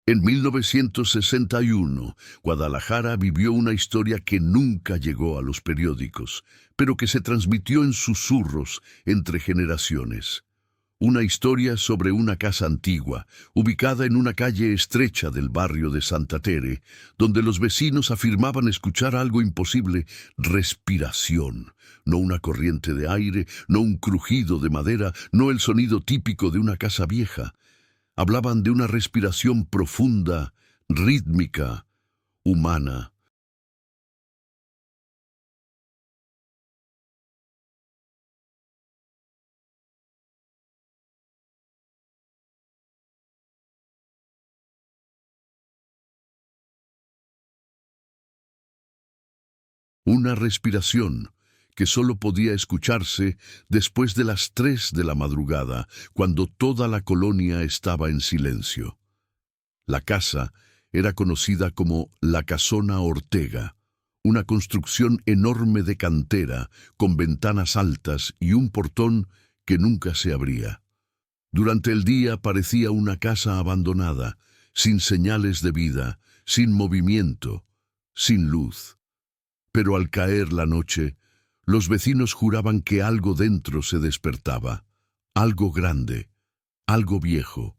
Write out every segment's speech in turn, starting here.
En 1961, Guadalajara vivió una historia que nunca llegó a los periódicos, pero que se transmitió en susurros entre generaciones. Una historia sobre una casa antigua, ubicada en una calle estrecha del barrio de Santa Tere, donde los vecinos afirmaban escuchar algo imposible: respiración. No una corriente de aire, no un crujido de madera, no el sonido típico de una casa vieja. Hablaban de una respiración profunda, rítmica, humana. Una respiración que solo podía escucharse después de las 3 de la madrugada, cuando toda la colonia estaba en silencio. La casa era conocida como la Casona Ortega, una construcción enorme de cantera, con ventanas altas y un portón que nunca se abría. Durante el día parecía una casa abandonada, sin señales de vida, sin movimiento, sin luz. Pero al caer la noche, los vecinos juraban que algo dentro se despertaba, algo grande, algo viejo.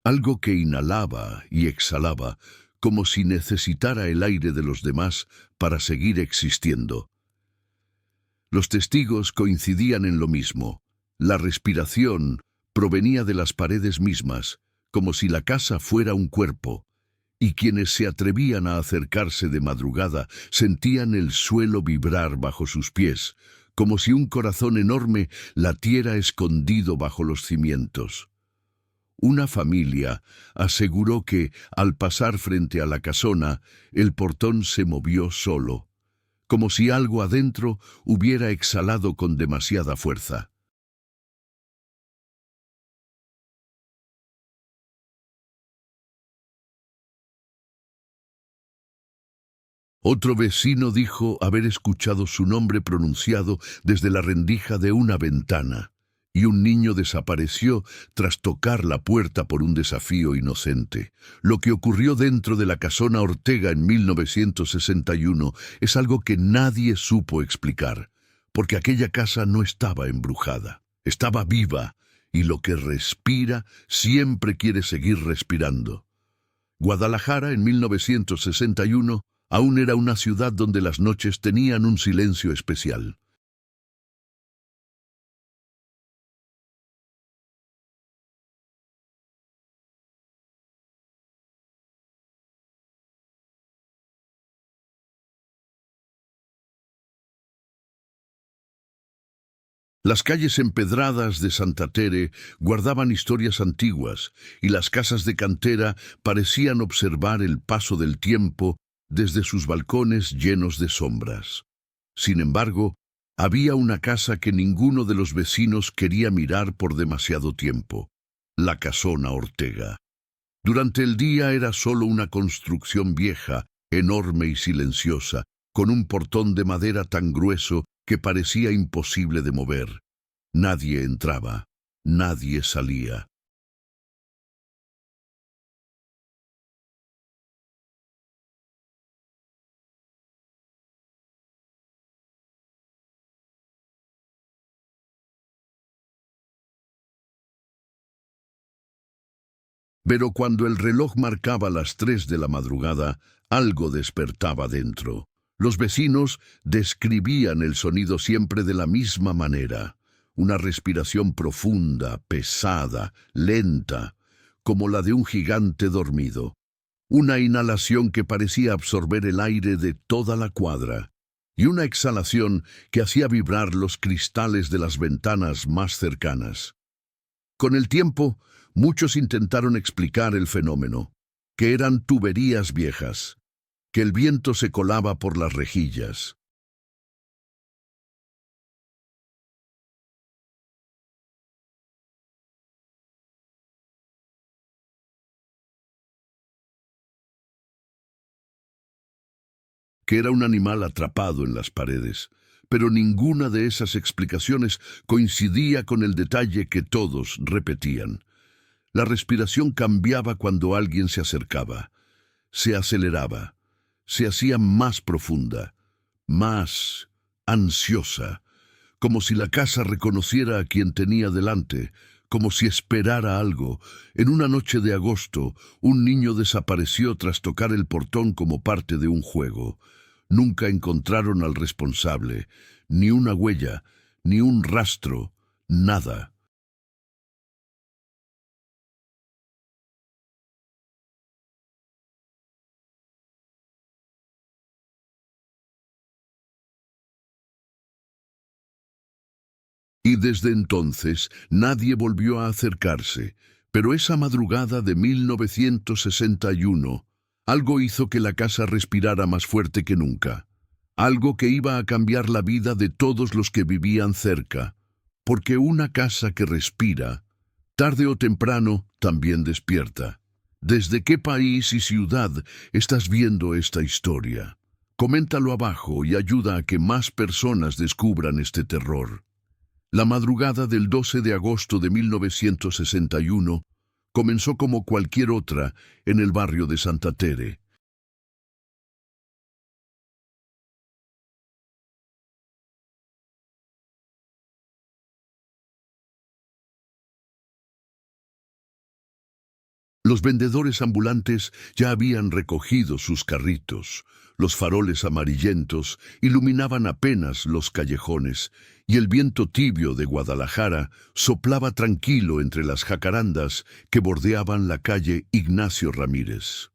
Algo que inhalaba y exhalaba, como si necesitara el aire de los demás para seguir existiendo. Los testigos coincidían en lo mismo: la respiración provenía de las paredes mismas, como si la casa fuera un cuerpo, y quienes se atrevían a acercarse de madrugada sentían el suelo vibrar bajo sus pies, como si un corazón enorme latiera escondido bajo los cimientos. Una familia aseguró que, al pasar frente a la casona, el portón se movió solo, como si algo adentro hubiera exhalado con demasiada fuerza. Otro vecino dijo haber escuchado su nombre pronunciado desde la rendija de una ventana, y un niño desapareció tras tocar la puerta por un desafío inocente. Lo que ocurrió dentro de la Casona Ortega en 1961 es algo que nadie supo explicar, porque aquella casa no estaba embrujada, estaba viva, y lo que respira siempre quiere seguir respirando. Guadalajara, en 1961, aún era una ciudad donde las noches tenían un silencio especial. Las calles empedradas de Santa Tere guardaban historias antiguas, y las casas de cantera parecían observar el paso del tiempo desde sus balcones llenos de sombras. Sin embargo, había una casa que ninguno de los vecinos quería mirar por demasiado tiempo: la Casona Ortega. Durante el día era solo una construcción vieja, enorme y silenciosa, con un portón de madera tan grueso que parecía imposible de mover. Nadie entraba, nadie salía. Pero cuando el reloj marcaba las 3 de la madrugada, algo despertaba dentro. Los vecinos describían el sonido siempre de la misma manera: una respiración profunda, pesada, lenta, como la de un gigante dormido. Una inhalación que parecía absorber el aire de toda la cuadra, y una exhalación que hacía vibrar los cristales de las ventanas más cercanas. Con el tiempo, muchos intentaron explicar el fenómeno: que eran tuberías viejas, que el viento se colaba por las rejillas. que era un animal atrapado en las paredes, pero ninguna de esas explicaciones coincidía con el detalle que todos repetían. La respiración cambiaba cuando alguien se acercaba, se aceleraba, se hacía más profunda, más ansiosa, como si la casa reconociera a quien tenía delante, como si esperara algo. En una noche de agosto, un niño desapareció tras tocar el portón como parte de un juego. Nunca encontraron al responsable, ni una huella, ni un rastro, nada. Y desde entonces nadie volvió a acercarse, pero esa madrugada de 1961, algo hizo que la casa respirara más fuerte que nunca. Algo que iba a cambiar la vida de todos los que vivían cerca, porque una casa que respira, tarde o temprano, también despierta. ¿Desde qué país y ciudad estás viendo esta historia? Coméntalo abajo y ayuda a que más personas descubran este terror. La madrugada del 12 de agosto de 1961 comenzó como cualquier otra en el barrio de Santa Tere. Los vendedores ambulantes ya habían recogido sus carritos. Los faroles amarillentos iluminaban apenas los callejones, y el viento tibio de Guadalajara soplaba tranquilo entre las jacarandas que bordeaban la calle Ignacio Ramírez.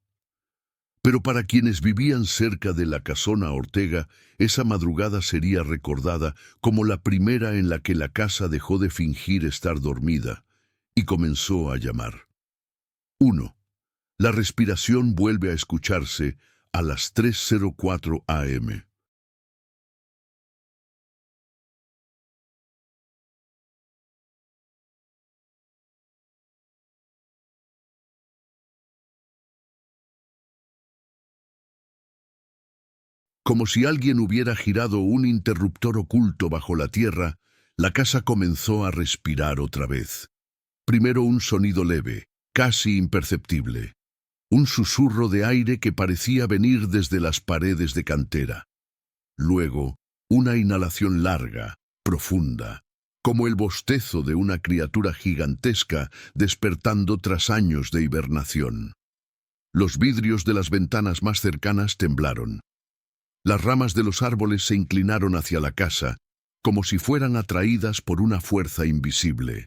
Pero para quienes vivían cerca de la casona Ortega, esa madrugada sería recordada como la primera en la que la casa dejó de fingir estar dormida y comenzó a llamar. 1. La respiración vuelve a escucharse a las 3:04 am. Como si alguien hubiera girado un interruptor oculto bajo la tierra, la casa comenzó a respirar otra vez. Primero un sonido leve, casi imperceptible. Un susurro de aire que parecía venir desde las paredes de cantera. Luego, una inhalación larga, profunda, como el bostezo de una criatura gigantesca despertando tras años de hibernación. Los vidrios de las ventanas más cercanas temblaron. Las ramas de los árboles se inclinaron hacia la casa, como si fueran atraídas por una fuerza invisible.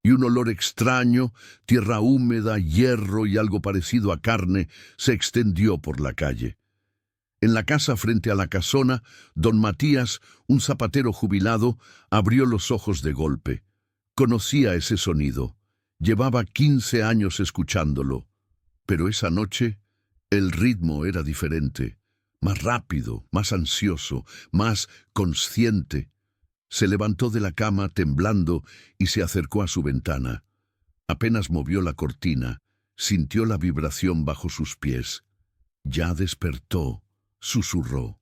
Y un olor extraño, tierra húmeda, hierro y algo parecido a carne, se extendió por la calle. En la casa frente a la casona, don Matías, un zapatero jubilado, abrió los ojos de golpe. Conocía ese sonido. Llevaba 15 años escuchándolo. Pero esa noche, el ritmo era diferente. Más rápido, más ansioso, más consciente. Se levantó de la cama temblando y se acercó a su ventana. Apenas movió la cortina, sintió la vibración bajo sus pies. Ya despertó, susurró.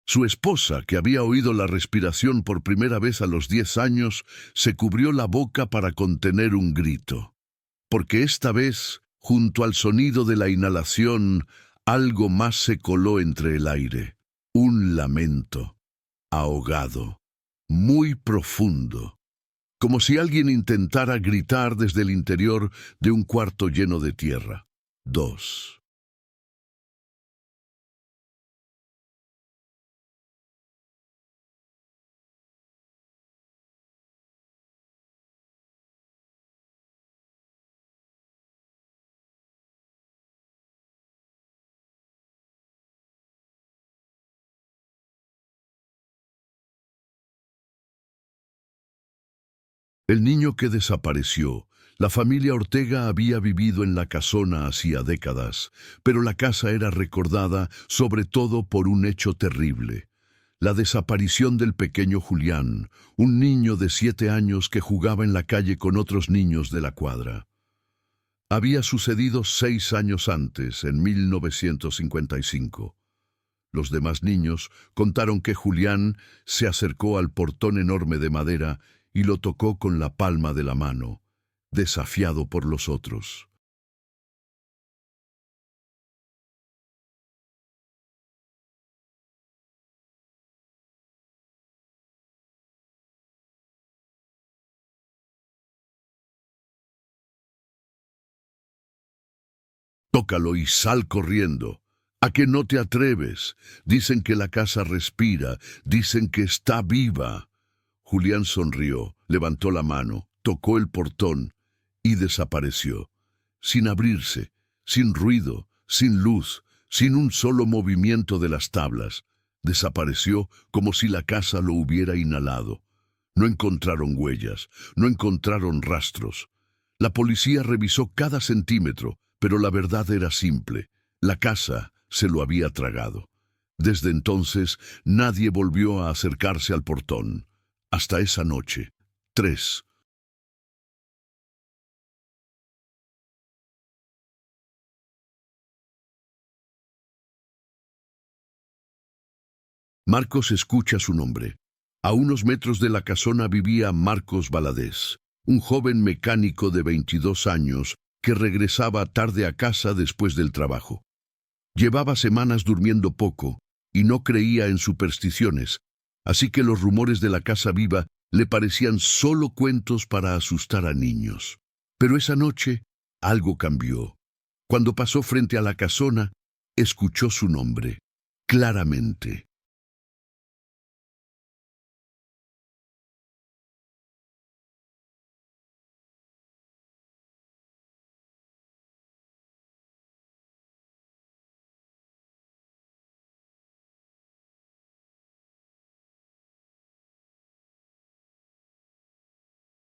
Su esposa, que había oído la respiración por primera vez a los 10 años, se cubrió la boca para contener un grito. Porque esta vez, junto al sonido de la inhalación, algo más se coló entre el aire. Un lamento, ahogado, muy profundo, como si alguien intentara gritar desde el interior de un cuarto lleno de tierra. 2. El niño que desapareció. La familia Ortega había vivido en la casona hacía décadas, pero la casa era recordada sobre todo por un hecho terrible: la desaparición del pequeño Julián, un niño de 7 años que jugaba en la calle con otros niños de la cuadra. Había sucedido 6 años antes, en 1955. Los demás niños contaron que Julián se acercó al portón enorme de madera y lo tocó con la palma de la mano, desafiado por los otros. Tócalo y sal corriendo. ¿A que no te atreves? Dicen que la casa respira, dicen que está viva. Julián sonrió, levantó la mano, tocó el portón y desapareció, sin abrirse, sin ruido, sin luz, sin un solo movimiento de las tablas. Desapareció como si la casa lo hubiera inhalado. No encontraron huellas, no encontraron rastros. La policía revisó cada centímetro, pero la verdad era simple: la casa se lo había tragado. Desde entonces, nadie volvió a acercarse al portón. Hasta esa noche. 3. Marcos escucha su nombre. A unos metros de la casona vivía Marcos Valadez, un joven mecánico de 22 años que regresaba tarde a casa después del trabajo. Llevaba semanas durmiendo poco y no creía en supersticiones, así que los rumores de la casa viva le parecían solo cuentos para asustar a niños. Pero esa noche algo cambió. Cuando pasó frente a la casona, escuchó su nombre, claramente.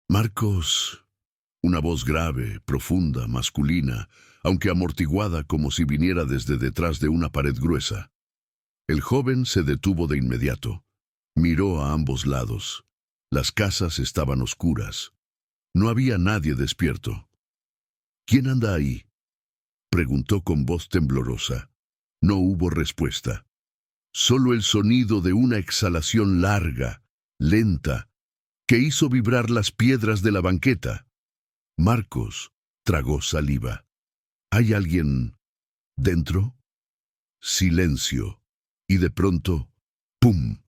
Marcos. Una voz grave, profunda, masculina, aunque amortiguada como si viniera desde detrás de una pared gruesa. El joven se detuvo de inmediato. Miró a ambos lados. Las casas estaban oscuras. No había nadie despierto. ¿Quién anda ahí?, preguntó con voz temblorosa. No hubo respuesta. Solo el sonido de una exhalación larga, lenta, que hizo vibrar las piedras de la banqueta. Marcos tragó saliva. ¿Hay alguien dentro? Silencio. Y de pronto, ¡pum!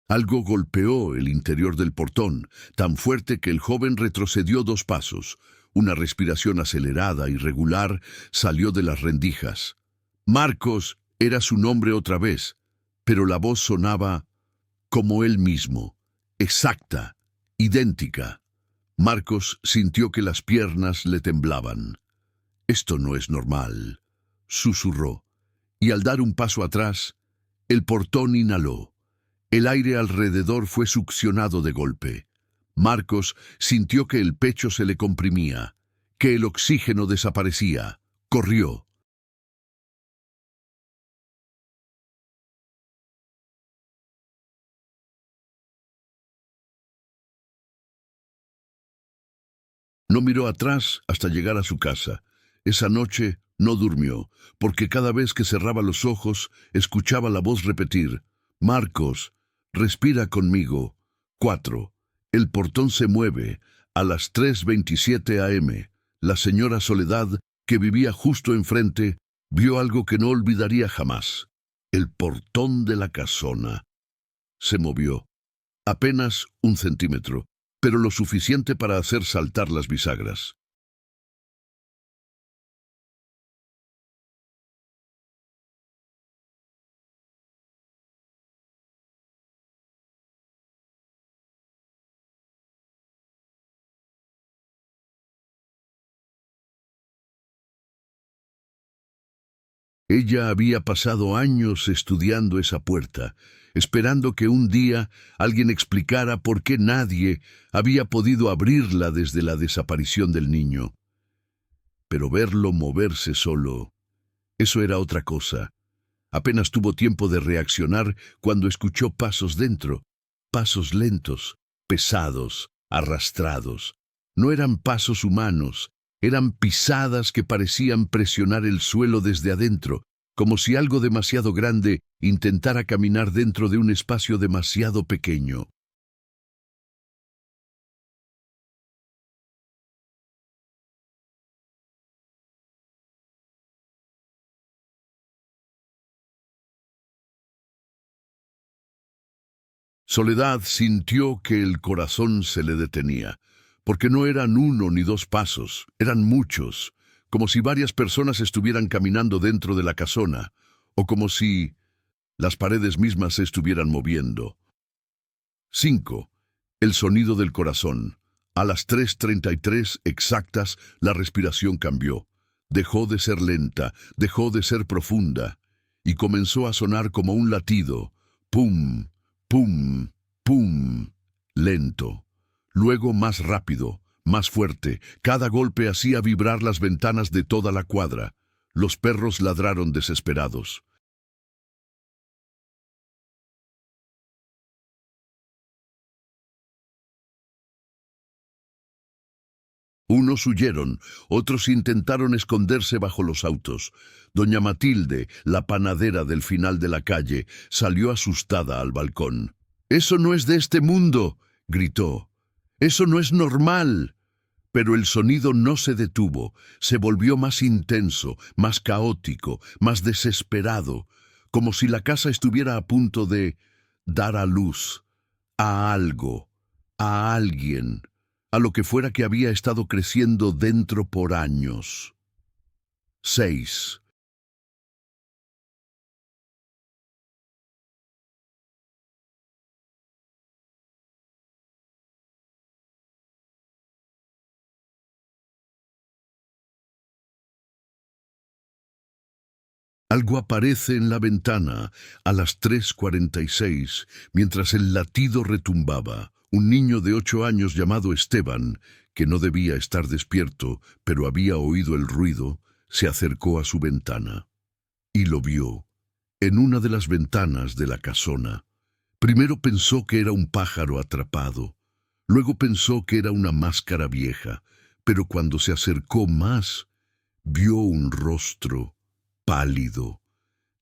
Algo golpeó el interior del portón, tan fuerte que el joven retrocedió 2 pasos. Una respiración acelerada y regular salió de las rendijas. Marcos era su nombre otra vez, pero la voz sonaba como él mismo, exacta, idéntica. Marcos sintió que las piernas le temblaban. Esto no es normal, susurró, y al dar un paso atrás, el portón inhaló. El aire alrededor fue succionado de golpe. Marcos sintió que el pecho se le comprimía, que el oxígeno desaparecía. Corrió. No miró atrás hasta llegar a su casa. Esa noche no durmió, porque cada vez que cerraba los ojos, escuchaba la voz repetir: Marcos, respira conmigo. 4. El portón se mueve. A las 3:27 a.m., la señora Soledad, que vivía justo enfrente, vio algo que no olvidaría jamás. El portón de la casona se movió, apenas 1 centímetro, pero lo suficiente para hacer saltar las bisagras. Ella había pasado años estudiando esa puerta, esperando que un día alguien explicara por qué nadie había podido abrirla desde la desaparición del niño. Pero verlo moverse solo, eso era otra cosa. Apenas tuvo tiempo de reaccionar cuando escuchó pasos dentro, pasos lentos, pesados, arrastrados. No eran pasos humanos, eran pisadas que parecían presionar el suelo desde adentro, como si algo demasiado grande intentara caminar dentro de un espacio demasiado pequeño. Soledad sintió que el corazón se le detenía, porque no eran uno ni dos pasos, eran muchos, como si varias personas estuvieran caminando dentro de la casona, o como si las paredes mismas se estuvieran moviendo. 5. El sonido del corazón. A las 3:33 exactas, la respiración cambió. Dejó de ser lenta, dejó de ser profunda, y comenzó a sonar como un latido. Pum, pum, pum. Lento. Luego más rápido, más fuerte. Cada golpe hacía vibrar las ventanas de toda la cuadra. Los perros ladraron desesperados. Unos huyeron, otros intentaron esconderse bajo los autos. Doña Matilde, la panadera del final de la calle, salió asustada al balcón. «¡Eso no es de este mundo!», gritó. «¡Eso no es normal!». Pero el sonido no se detuvo, se volvió más intenso, más caótico, más desesperado, como si la casa estuviera a punto de dar a luz, a algo, a alguien, a lo que fuera que había estado creciendo dentro por años. 6. Algo aparece en la ventana a las 3:46, mientras el latido retumbaba. Un niño de 8 años llamado Esteban, que no debía estar despierto, pero había oído el ruido, se acercó a su ventana. Y lo vio, en una de las ventanas de la casona. Primero pensó que era un pájaro atrapado, luego pensó que era una máscara vieja, pero cuando se acercó más, vio un rostro pálido,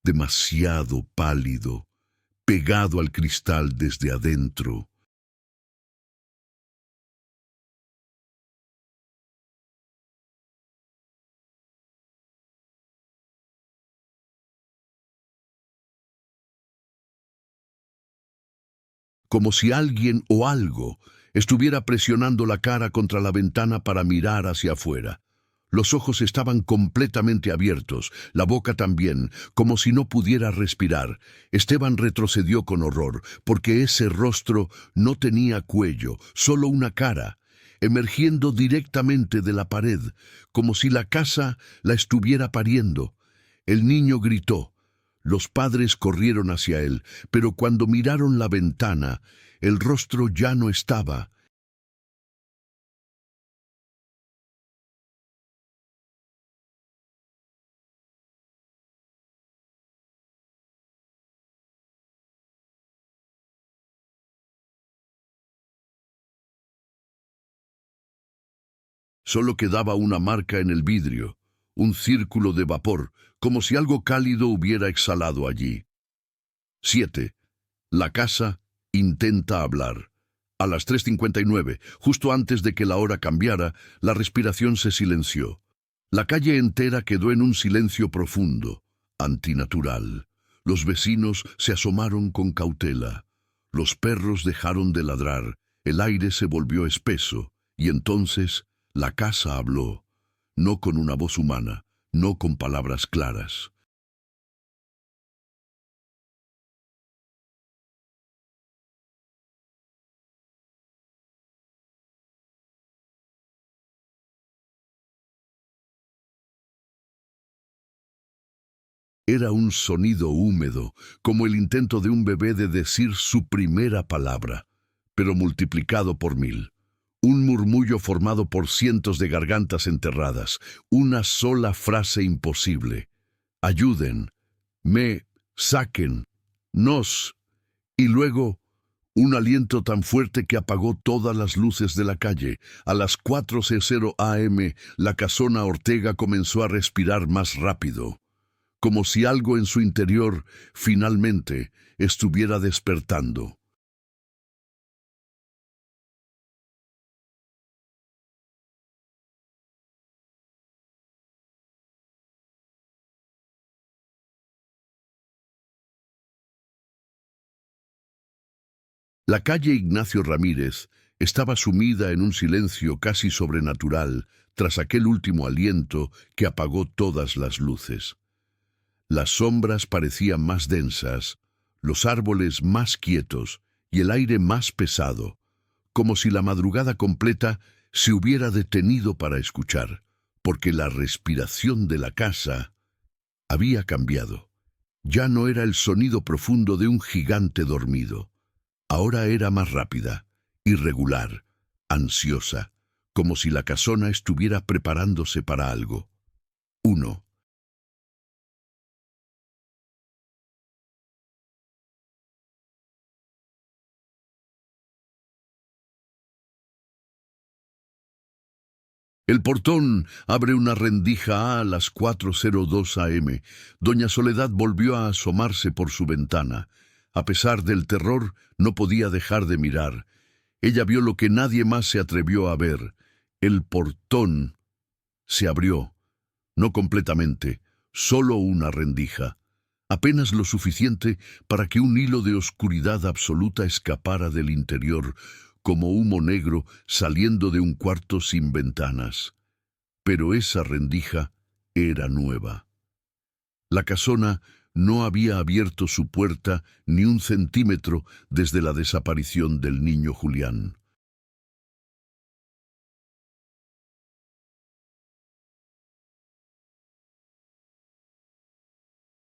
demasiado pálido, pegado al cristal desde adentro. Como si alguien o algo estuviera presionando la cara contra la ventana para mirar hacia afuera. Los ojos estaban completamente abiertos, la boca también, como si no pudiera respirar. Esteban retrocedió con horror, porque ese rostro no tenía cuello, solo una cara, emergiendo directamente de la pared, como si la casa la estuviera pariendo. El niño gritó. Los padres corrieron hacia él, pero cuando miraron la ventana, el rostro ya no estaba. Solo quedaba una marca en el vidrio, un círculo de vapor, como si algo cálido hubiera exhalado allí. 7. La casa intenta hablar. A las 3:59, justo antes de que la hora cambiara, la respiración se silenció. La calle entera quedó en un silencio profundo, antinatural. Los vecinos se asomaron con cautela. Los perros dejaron de ladrar, el aire se volvió espeso, y entonces la casa habló, no con una voz humana, no con palabras claras. Era un sonido húmedo, como el intento de un bebé de decir su primera palabra, pero multiplicado por 1000. Un murmullo formado por cientos de gargantas enterradas, una sola frase imposible. Ayuden, me, saquen, nos. Y luego, un aliento tan fuerte que apagó todas las luces de la calle. A las 4:00 am, la casona Ortega comenzó a respirar más rápido, como si algo en su interior, finalmente, estuviera despertando. La calle Ignacio Ramírez estaba sumida en un silencio casi sobrenatural tras aquel último aliento que apagó todas las luces. Las sombras parecían más densas, los árboles más quietos y el aire más pesado, como si la madrugada completa se hubiera detenido para escuchar, porque la respiración de la casa había cambiado. Ya no era el sonido profundo de un gigante dormido. Ahora era más rápida, irregular, ansiosa, como si la casona estuviera preparándose para algo. 1. El portón abre una rendija a las 4:02 am. Doña Soledad volvió a asomarse por su ventana. A pesar del terror, no podía dejar de mirar. Ella vio lo que nadie más se atrevió a ver. El portón se abrió, no completamente, solo una rendija, apenas lo suficiente para que un hilo de oscuridad absoluta escapara del interior, como humo negro saliendo de un cuarto sin ventanas. Pero esa rendija era nueva. La casona no había abierto su puerta ni un centímetro desde la desaparición del niño Julián.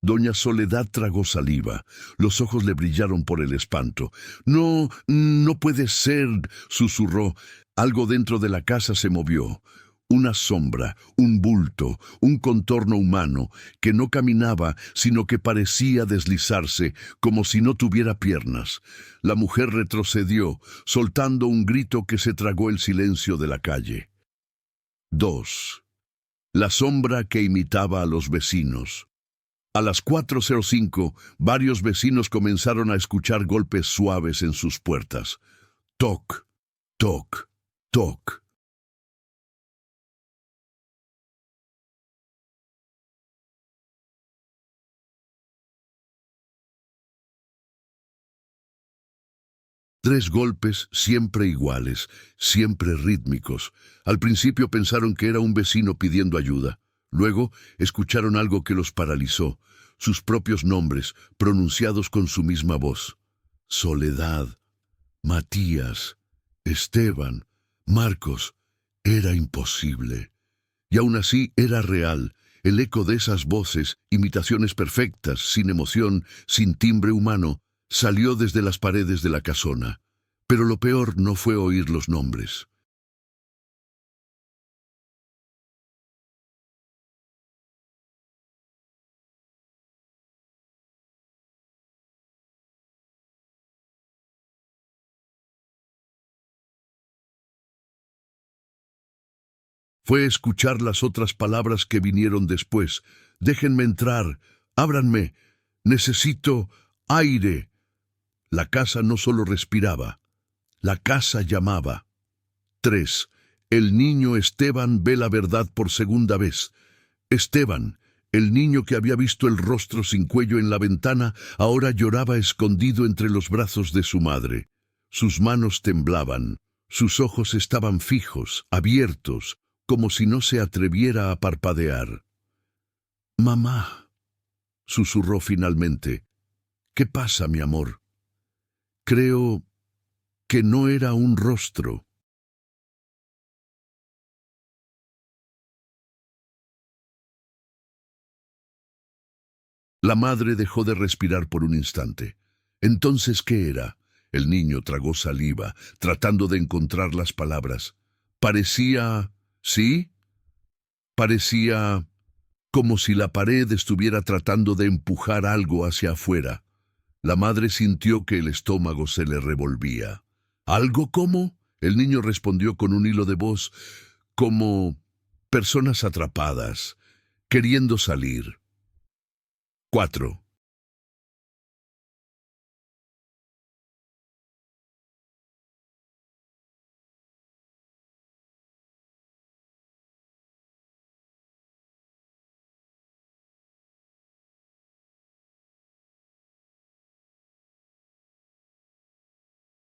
Doña Soledad tragó saliva. Los ojos le brillaron por el espanto. No, no puede ser, susurró. Algo dentro de la casa se movió. Una sombra, un bulto, un contorno humano, que no caminaba, sino que parecía deslizarse, como si no tuviera piernas. La mujer retrocedió, soltando un grito que se tragó el silencio de la calle. 2. La sombra que imitaba a los vecinos. A las 4:05, varios vecinos comenzaron a escuchar golpes suaves en sus puertas. Toc, toc, toc. Tres golpes siempre iguales, siempre rítmicos. Al principio pensaron que era un vecino pidiendo ayuda. Luego escucharon algo que los paralizó, sus propios nombres, pronunciados con su misma voz. Soledad, Matías, Esteban, Marcos. Era imposible. Y aún así era real, el eco de esas voces, imitaciones perfectas, sin emoción, sin timbre humano, salió desde las paredes de la casona. Pero lo peor no fue oír los nombres. Fue escuchar las otras palabras que vinieron después. Déjenme entrar, ábranme, necesito aire. La casa no solo respiraba, la casa llamaba. 3. El niño Esteban ve la verdad por segunda vez. Esteban, el niño que había visto el rostro sin cuello en la ventana, ahora lloraba escondido entre los brazos de su madre. Sus manos temblaban, sus ojos estaban fijos, abiertos, como si no se atreviera a parpadear. «Mamá», susurró finalmente. «¿Qué pasa, mi amor?» Creo que no era un rostro. La madre dejó de respirar por un instante. Entonces, ¿qué era? El niño tragó saliva, tratando de encontrar las palabras. Parecía... ¿sí? Parecía como si la pared estuviera tratando de empujar algo hacia afuera. La madre sintió que el estómago se le revolvía. ¿Algo cómo? El niño respondió con un hilo de voz, como personas atrapadas, queriendo salir. 4.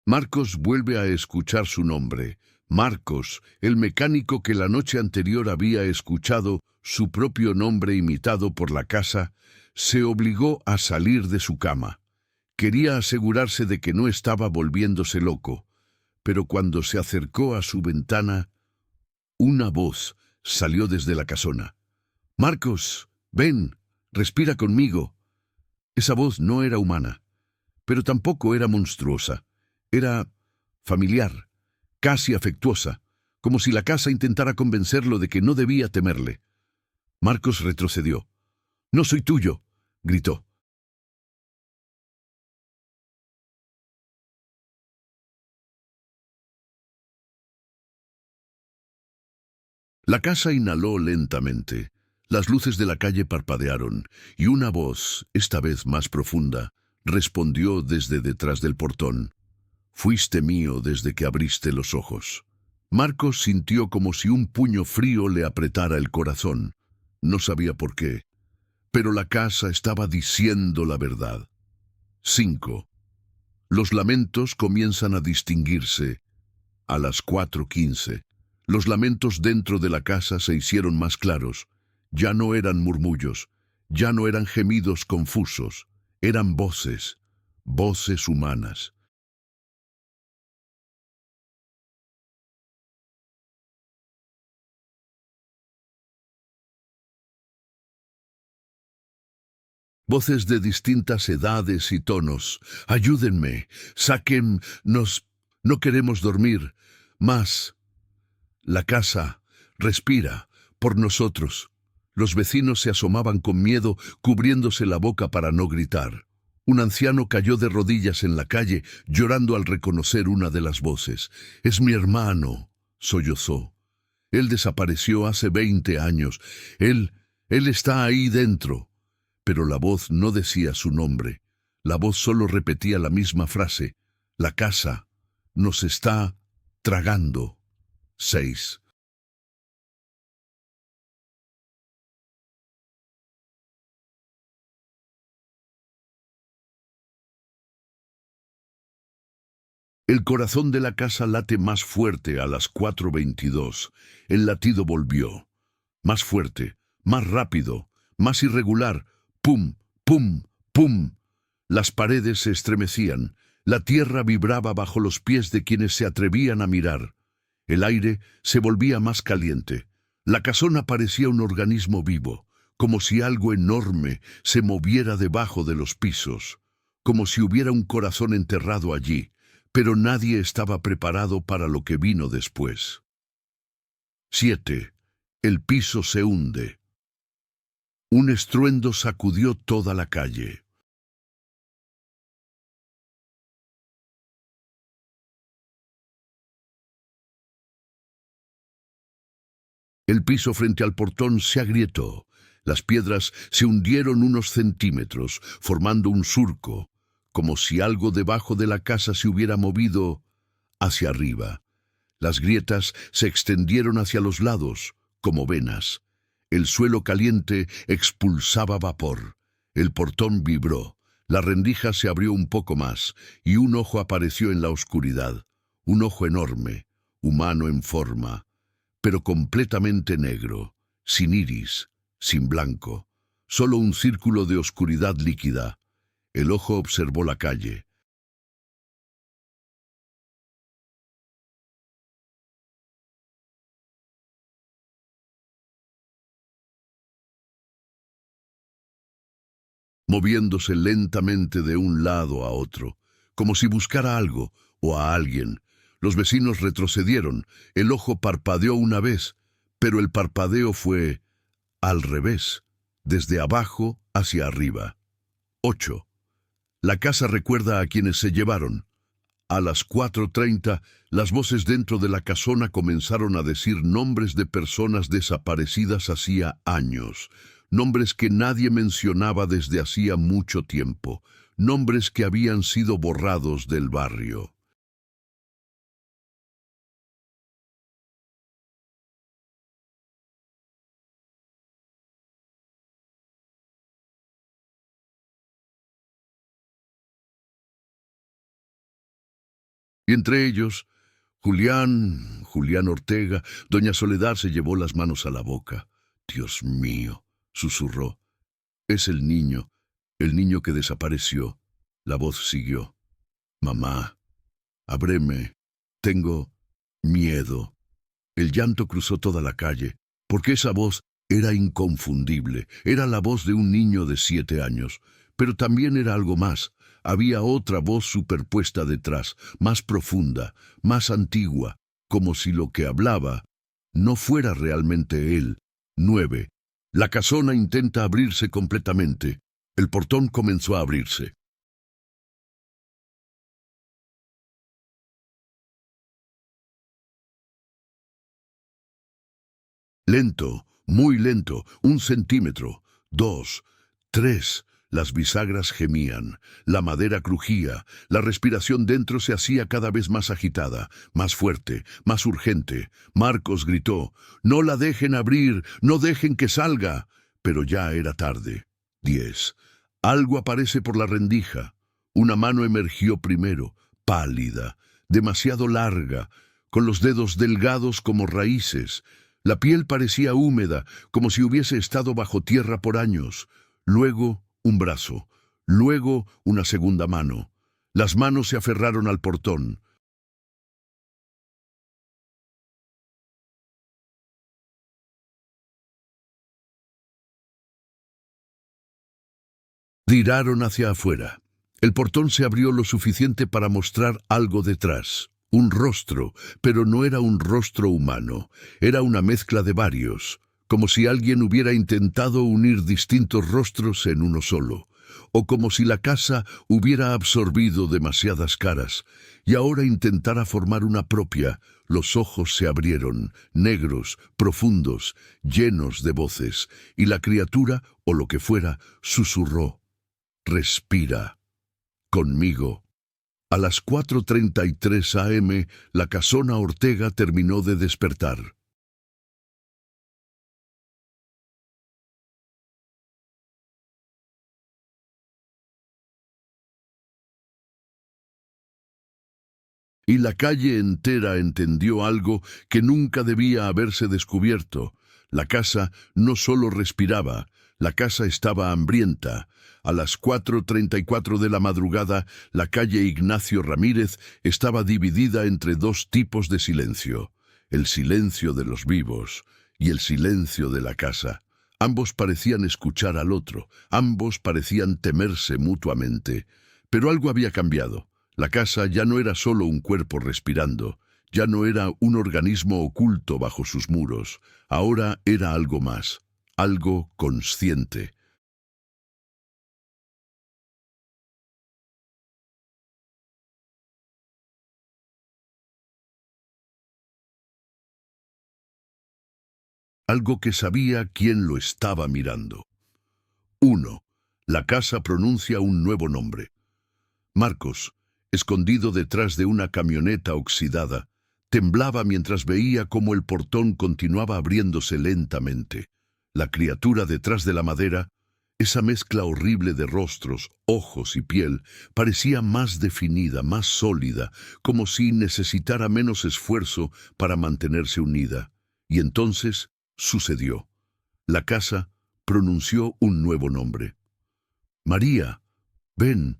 Marcos vuelve a escuchar su nombre. Marcos, el mecánico que la noche anterior había escuchado su propio nombre imitado por la casa, se obligó a salir de su cama. Quería asegurarse de que no estaba volviéndose loco, pero cuando se acercó a su ventana, una voz salió desde la casona. «Marcos, ven, respira conmigo». Esa voz no era humana, pero tampoco era monstruosa. Era familiar, casi afectuosa, como si la casa intentara convencerlo de que no debía temerle. Marcos retrocedió. «No soy tuyo», gritó. La casa inhaló lentamente. Las luces de la calle parpadearon, y una voz, esta vez más profunda, respondió desde detrás del portón. «Fuiste mío desde que abriste los ojos». Marcos sintió como si un puño frío le apretara el corazón. No sabía por qué, pero la casa estaba diciendo la verdad. 5. Los lamentos comienzan a distinguirse. A las 4:15. Los lamentos dentro de la casa se hicieron más claros. Ya no eran murmullos, ya no eran gemidos confusos, eran voces, voces humanas. Voces de distintas edades y tonos. «Ayúdenme, sáquennos, no queremos dormir más». La casa respira por nosotros. Los vecinos se asomaban con miedo, cubriéndose la boca para no gritar. Un anciano cayó de rodillas en la calle, llorando al reconocer una de las voces. «Es mi hermano», sollozó. «Él desapareció hace 20 años. Él está ahí dentro». Pero la voz no decía su nombre. La voz solo repetía la misma frase. «La casa nos está tragando». 6. El corazón de la casa late más fuerte a las 4:22. El latido volvió. Más fuerte, más rápido, más irregular. Pum, pum, pum. Las paredes se estremecían. La tierra vibraba bajo los pies de quienes se atrevían a mirar. El aire se volvía más caliente. La casona parecía un organismo vivo, como si algo enorme se moviera debajo de los pisos, como si hubiera un corazón enterrado allí, pero nadie estaba preparado para lo que vino después. 7. El piso se hunde. Un estruendo sacudió toda la calle. El piso frente al portón se agrietó. Las piedras se hundieron unos centímetros, formando un surco, como si algo debajo de la casa se hubiera movido hacia arriba. Las grietas se extendieron hacia los lados, como venas. El suelo caliente expulsaba vapor. El portón vibró. La rendija se abrió un poco más, y un ojo apareció en la oscuridad. Un ojo enorme, humano en forma, pero completamente negro, sin iris, sin blanco, solo un círculo de oscuridad líquida. El ojo observó la calle. moviéndose lentamente de un lado a otro, como si buscara algo o a alguien. Los vecinos retrocedieron, el ojo parpadeó una vez, pero el parpadeo fue al revés, desde abajo hacia arriba. 8. La casa recuerda a quienes se llevaron. A las 4:30, las voces dentro de la casona comenzaron a decir nombres de personas desaparecidas hacía años, nombres que nadie mencionaba desde hacía mucho tiempo, nombres que habían sido borrados del barrio. Y entre ellos, Julián Ortega. Doña Soledad se llevó las manos a la boca. Dios mío, susurró. Es el niño que desapareció. La voz siguió. Mamá, ábreme. Tengo miedo. El llanto cruzó toda la calle, porque esa voz era inconfundible. Era la voz de un niño de 7 años, pero también era algo más. Había otra voz superpuesta detrás, más profunda, más antigua, como si lo que hablaba no fuera realmente él. 9. La casona intenta abrirse completamente. El portón comenzó a abrirse. Lento, muy lento, 1 centímetro, 2, 3. Las bisagras gemían, la madera crujía, la respiración dentro se hacía cada vez más agitada, más fuerte, más urgente. Marcos gritó, «¡No la dejen abrir! ¡No dejen que salga!». Pero ya era tarde. 10. Algo aparece por la rendija. Una mano emergió primero, pálida, demasiado larga, con los dedos delgados como raíces. La piel parecía húmeda, como si hubiese estado bajo tierra por años. Luego, un brazo. Luego, una segunda mano. Las manos se aferraron al portón. Tiraron hacia afuera. El portón se abrió lo suficiente para mostrar algo detrás. Un rostro, pero no era un rostro humano. Era una mezcla de varios, como si alguien hubiera intentado unir distintos rostros en uno solo, o como si la casa hubiera absorbido demasiadas caras y ahora intentara formar una propia. Los ojos se abrieron, negros, profundos, llenos de voces, y la criatura, o lo que fuera, susurró. Respira. Conmigo. A las 4:33 a.m., la casona Ortega terminó de despertar. Y la calle entera entendió algo que nunca debía haberse descubierto. La casa no solo respiraba, la casa estaba hambrienta. A las 4:34 de la madrugada, la calle Ignacio Ramírez estaba dividida entre dos tipos de silencio: el silencio de los vivos y el silencio de la casa. Ambos parecían escuchar al otro, ambos parecían temerse mutuamente. Pero algo había cambiado. La casa ya no era solo un cuerpo respirando, ya no era un organismo oculto bajo sus muros, ahora era algo más, algo consciente. Algo que sabía quién lo estaba mirando. 1. La casa pronuncia un nuevo nombre. Marcos, escondido detrás de una camioneta oxidada, temblaba mientras veía cómo el portón continuaba abriéndose lentamente. La criatura detrás de la madera, esa mezcla horrible de rostros, ojos y piel, parecía más definida, más sólida, como si necesitara menos esfuerzo para mantenerse unida. Y entonces sucedió. La casa pronunció un nuevo nombre. María, ven.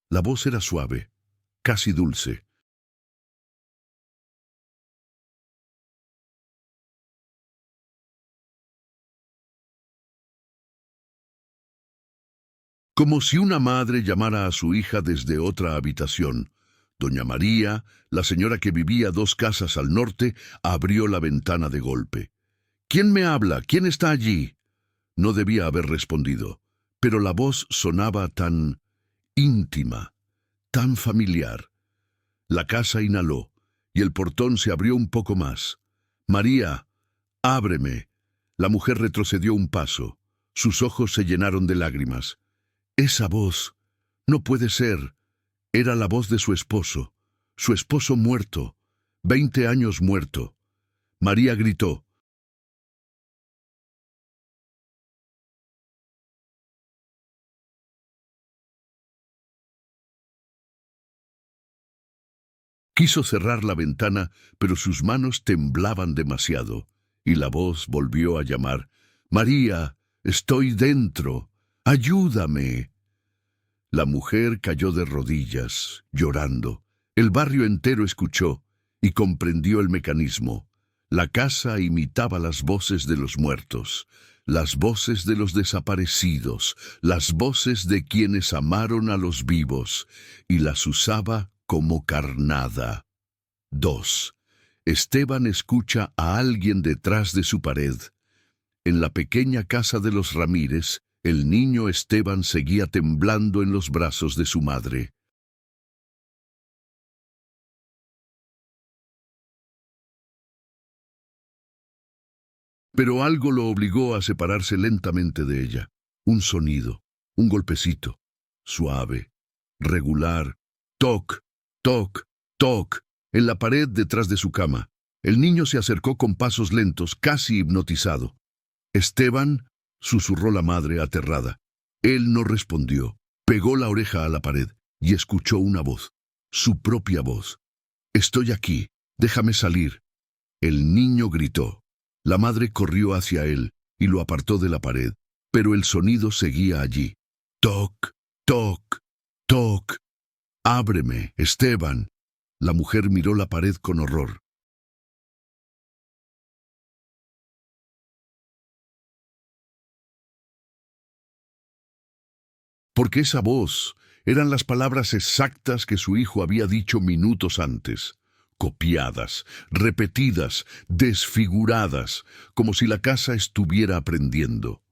La voz era suave, casi dulce. Como si una madre llamara a su hija desde otra habitación. Doña María, la señora que vivía 2 casas al norte, abrió la ventana de golpe. «¿Quién me habla? ¿Quién está allí?». No debía haber respondido, pero la voz sonaba tan íntima, tan familiar. La casa inhaló, y el portón se abrió un poco más. «María, ábreme». La mujer retrocedió un paso. Sus ojos se llenaron de lágrimas. Esa voz, no puede ser. Era la voz de su esposo muerto, 20 años muerto. María gritó. Quiso cerrar la ventana, pero sus manos temblaban demasiado, y la voz volvió a llamar. «María, estoy dentro. Ayúdame». La mujer cayó de rodillas, llorando. El barrio entero escuchó y comprendió el mecanismo. La casa imitaba las voces de los muertos, las voces de los desaparecidos, las voces de quienes amaron a los vivos, y las usaba como carnada. 2. Esteban escucha a alguien detrás de su pared. En la pequeña casa de los Ramírez, el niño Esteban seguía temblando en los brazos de su madre. Pero algo lo obligó a separarse lentamente de ella. Un sonido, un golpecito, suave, regular, toc, toc, toc, en la pared detrás de su cama. El niño se acercó con pasos lentos, casi hipnotizado. «Esteban», susurró la madre aterrada. Él no respondió. Pegó la oreja a la pared y escuchó una voz, su propia voz. «Estoy aquí, déjame salir». El niño gritó. La madre corrió hacia él y lo apartó de la pared, pero el sonido seguía allí. Toc, toc, toc. «Ábreme, Esteban». La mujer miró la pared con horror. Porque esa voz eran las palabras exactas que su hijo había dicho minutos antes, copiadas, repetidas, desfiguradas, como si la casa estuviera aprendiendo.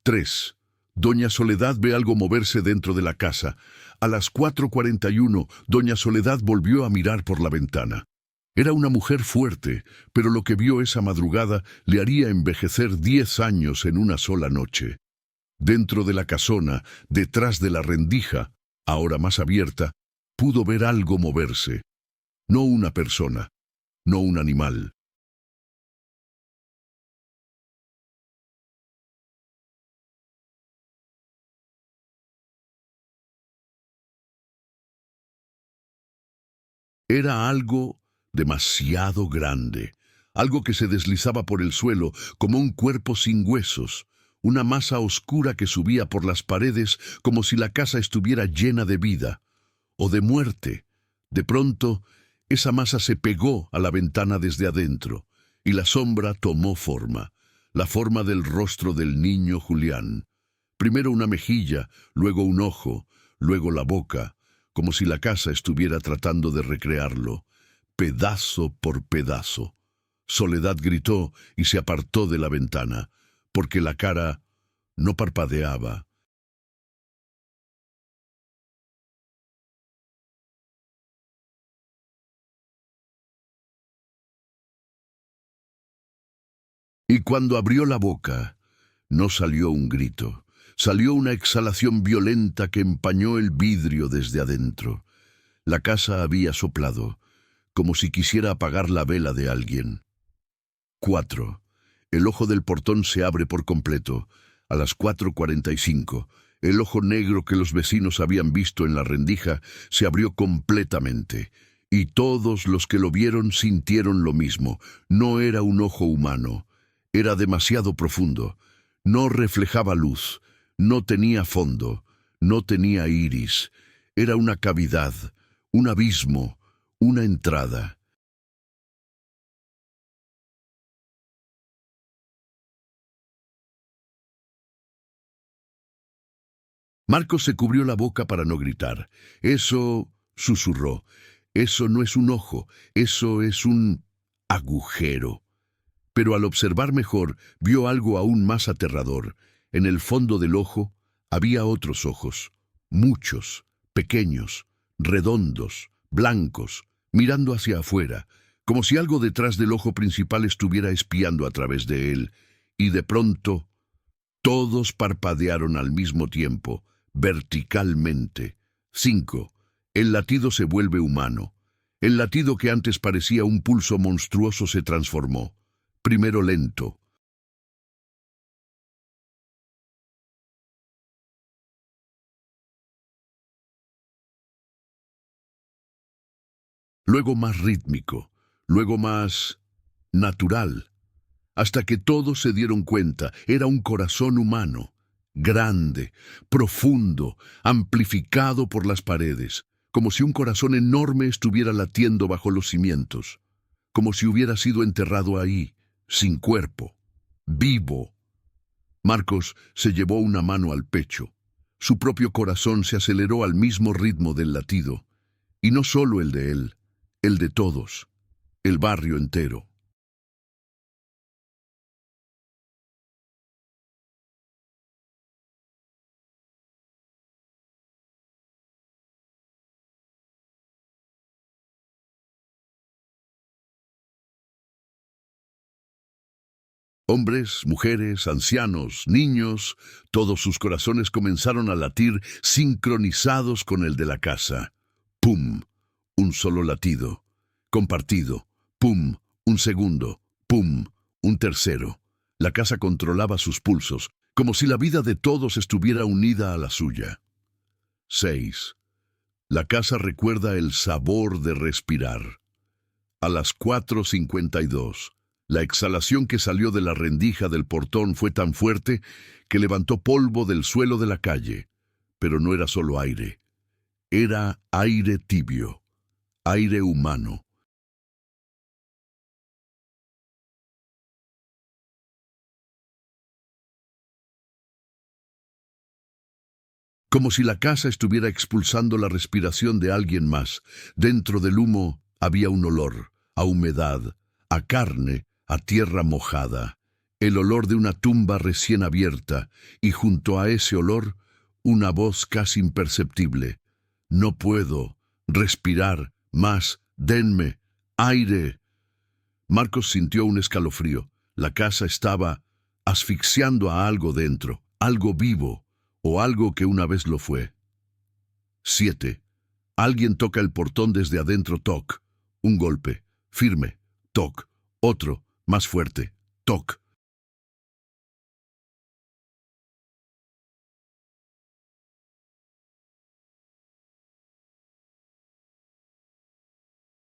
3. Doña Soledad ve algo moverse dentro de la casa. A las 4:41, doña Soledad volvió a mirar por la ventana. Era una mujer fuerte, pero lo que vio esa madrugada le haría envejecer 10 años en una sola noche. Dentro de la casona, detrás de la rendija, ahora más abierta, pudo ver algo moverse. No una persona, no un animal. Era algo demasiado grande, algo que se deslizaba por el suelo como un cuerpo sin huesos, una masa oscura que subía por las paredes como si la casa estuviera llena de vida o de muerte. De pronto, esa masa se pegó a la ventana desde adentro, y la sombra tomó forma, la forma del rostro del niño Julián. Primero una mejilla, luego un ojo, luego la boca, como si la casa estuviera tratando de recrearlo, pedazo por pedazo. Soledad gritó y se apartó de la ventana, porque la cara no parpadeaba. Y cuando abrió la boca, no salió un grito, salió una exhalación violenta que empañó el vidrio desde adentro. La casa había soplado, como si quisiera apagar la vela de alguien. 4. El ojo del portón se abre por completo. A las 4:45, el ojo negro que los vecinos habían visto en la rendija se abrió completamente, y todos los que lo vieron sintieron lo mismo. No era un ojo humano, era demasiado profundo, no reflejaba luz, no tenía fondo, no tenía iris, era una cavidad, un abismo, una entrada. Marcos se cubrió la boca para no gritar. Eso, susurró, eso no es un ojo, eso es un agujero. Pero al observar mejor, vio algo aún más aterrador. En el fondo del ojo había otros ojos, muchos, pequeños, redondos, blancos, mirando hacia afuera, como si algo detrás del ojo principal estuviera espiando a través de él. Y de pronto, todos parpadearon al mismo tiempo, verticalmente. 5. El latido se vuelve humano. El latido que antes parecía un pulso monstruoso se transformó. Primero lento, luego más rítmico, luego más natural, hasta que todos se dieron cuenta, era un corazón humano, grande, profundo, amplificado por las paredes, como si un corazón enorme estuviera latiendo bajo los cimientos, como si hubiera sido enterrado ahí, sin cuerpo, vivo. Marcos se llevó una mano al pecho. Su propio corazón se aceleró al mismo ritmo del latido, y no solo el de él, el de todos, el barrio entero. Hombres, mujeres, ancianos, niños, todos sus corazones comenzaron a latir sincronizados con el de la casa. ¡Pum! Un solo latido. Compartido. ¡Pum! Un segundo. ¡Pum! Un tercero. La casa controlaba sus pulsos, como si la vida de todos estuviera unida a la suya. 6. La casa recuerda el sabor de respirar. A las 4:52, la exhalación que salió de la rendija del portón fue tan fuerte que levantó polvo del suelo de la calle. Pero no era solo aire, era aire tibio, aire humano. Como si la casa estuviera expulsando la respiración de alguien más. Dentro del humo había un olor, a humedad, a carne, a tierra mojada. El olor de una tumba recién abierta, y junto a ese olor, una voz casi imperceptible. No puedo respirar más, denme aire. Marcos sintió un escalofrío. La casa estaba asfixiando a algo dentro, algo vivo, o algo que una vez lo fue. 7. Alguien toca el portón desde adentro, toc. Un golpe, firme, toc. Otro, más fuerte, toc.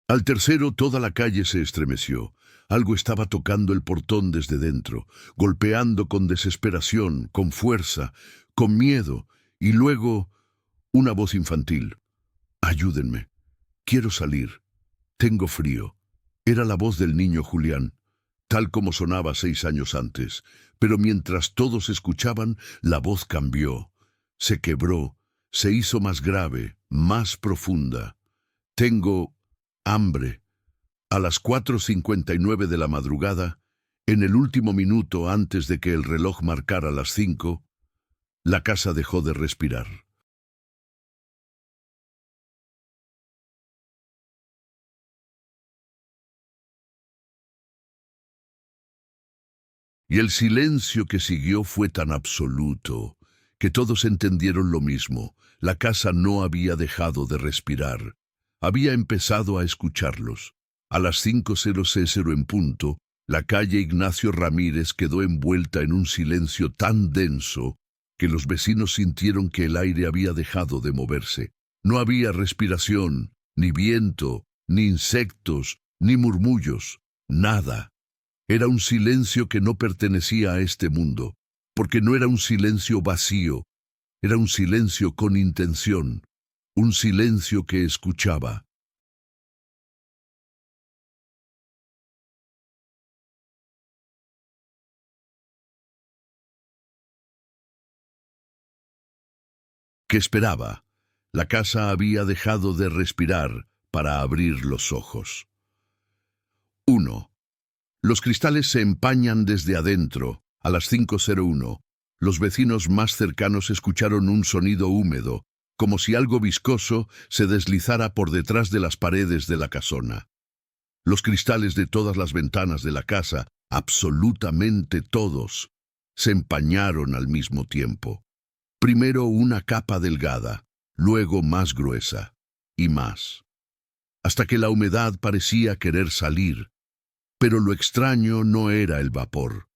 Al tercero, toda la calle se estremeció. Algo estaba tocando el portón desde dentro, golpeando con desesperación, con fuerza, con miedo, y luego una voz infantil. Ayúdenme. Quiero salir. Tengo frío. Era la voz del niño Julián, tal como sonaba 6 años antes, pero mientras todos escuchaban, la voz cambió, se quebró, se hizo más grave, más profunda. Tengo hambre. A las 4:59 de la madrugada, en el último minuto antes de que el reloj marcara las 5, la casa dejó de respirar. Y el silencio que siguió fue tan absoluto que todos entendieron lo mismo. La casa no había dejado de respirar. Había empezado a escucharlos. A las 5:00 en punto, la calle Ignacio Ramírez quedó envuelta en un silencio tan denso que los vecinos sintieron que el aire había dejado de moverse. No había respiración, ni viento, ni insectos, ni murmullos, nada. Era un silencio que no pertenecía a este mundo, porque no era un silencio vacío, era un silencio con intención, un silencio que escuchaba. ¿Qué esperaba? La casa había dejado de respirar para abrir los ojos. 1. Los cristales se empañan desde adentro. A las 5:01, los vecinos más cercanos escucharon un sonido húmedo, como si algo viscoso se deslizara por detrás de las paredes de la casona. Los cristales de todas las ventanas de la casa, absolutamente todos, se empañaron al mismo tiempo. Primero una capa delgada, luego más gruesa, y más, hasta que la humedad parecía querer salir. Pero lo extraño no era el vapor.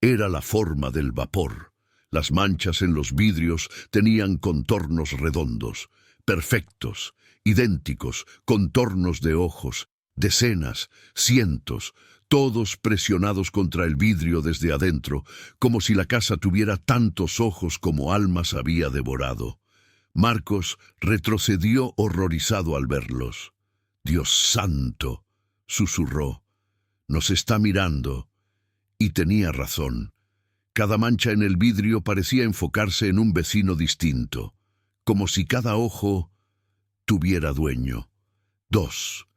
Era la forma del vapor. Las manchas en los vidrios tenían contornos redondos, perfectos, idénticos, contornos de ojos, decenas, cientos, todos presionados contra el vidrio desde adentro, como si la casa tuviera tantos ojos como almas había devorado. Marcos retrocedió horrorizado al verlos. «Dios santo», susurró, «nos está mirando». Y tenía razón. Cada mancha en el vidrio parecía enfocarse en un vecino distinto, como si cada ojo tuviera dueño. 2.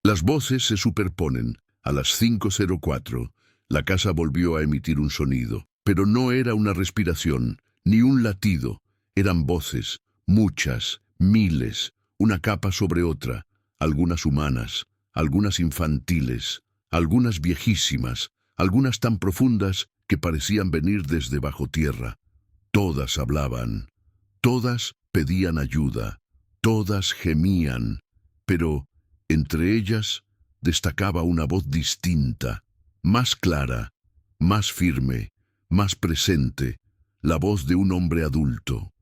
Las voces se superponen. A las 5:04, la casa volvió a emitir un sonido, pero no era una respiración, ni un latido. Eran voces, muchas, miles, una capa sobre otra, algunas humanas, algunas infantiles, algunas viejísimas, algunas tan profundas que parecían venir desde bajo tierra. Todas hablaban, todas pedían ayuda, todas gemían, pero entre ellas destacaba una voz distinta, más clara, más firme, más presente, la voz de un hombre adulto.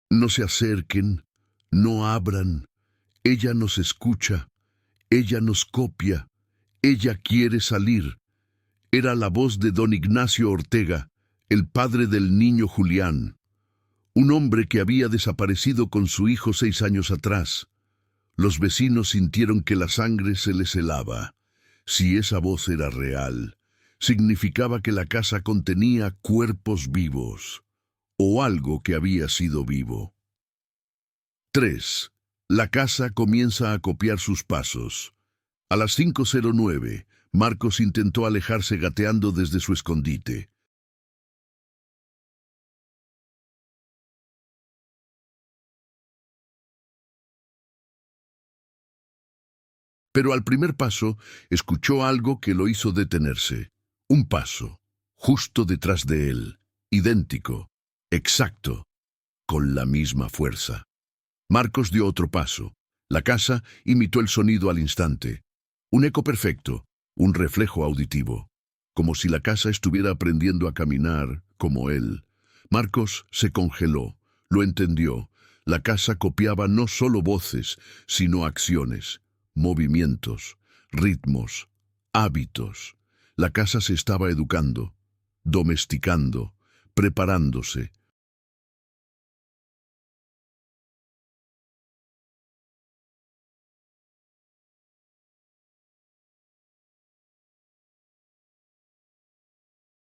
No se acerquen, no abran, ella nos escucha, ella nos copia, ella quiere salir. Era la voz de don Ignacio Ortega, el padre del niño Julián, un hombre que había desaparecido con su hijo 6 años atrás. Los vecinos sintieron que la sangre se les helaba. Si esa voz era real, significaba que la casa contenía cuerpos vivos, o algo que había sido vivo. 3. La casa comienza a copiar sus pasos. A las 5:09, Marcos intentó alejarse gateando desde su escondite. Pero al primer paso, escuchó algo que lo hizo detenerse. Un paso, justo detrás de él, idéntico, exacto, con la misma fuerza. Marcos dio otro paso. La casa imitó el sonido al instante. Un eco perfecto, un reflejo auditivo. Como si la casa estuviera aprendiendo a caminar como él. Marcos se congeló, lo entendió. La casa copiaba no solo voces, sino acciones, movimientos, ritmos, hábitos. La casa se estaba educando, domesticando, preparándose.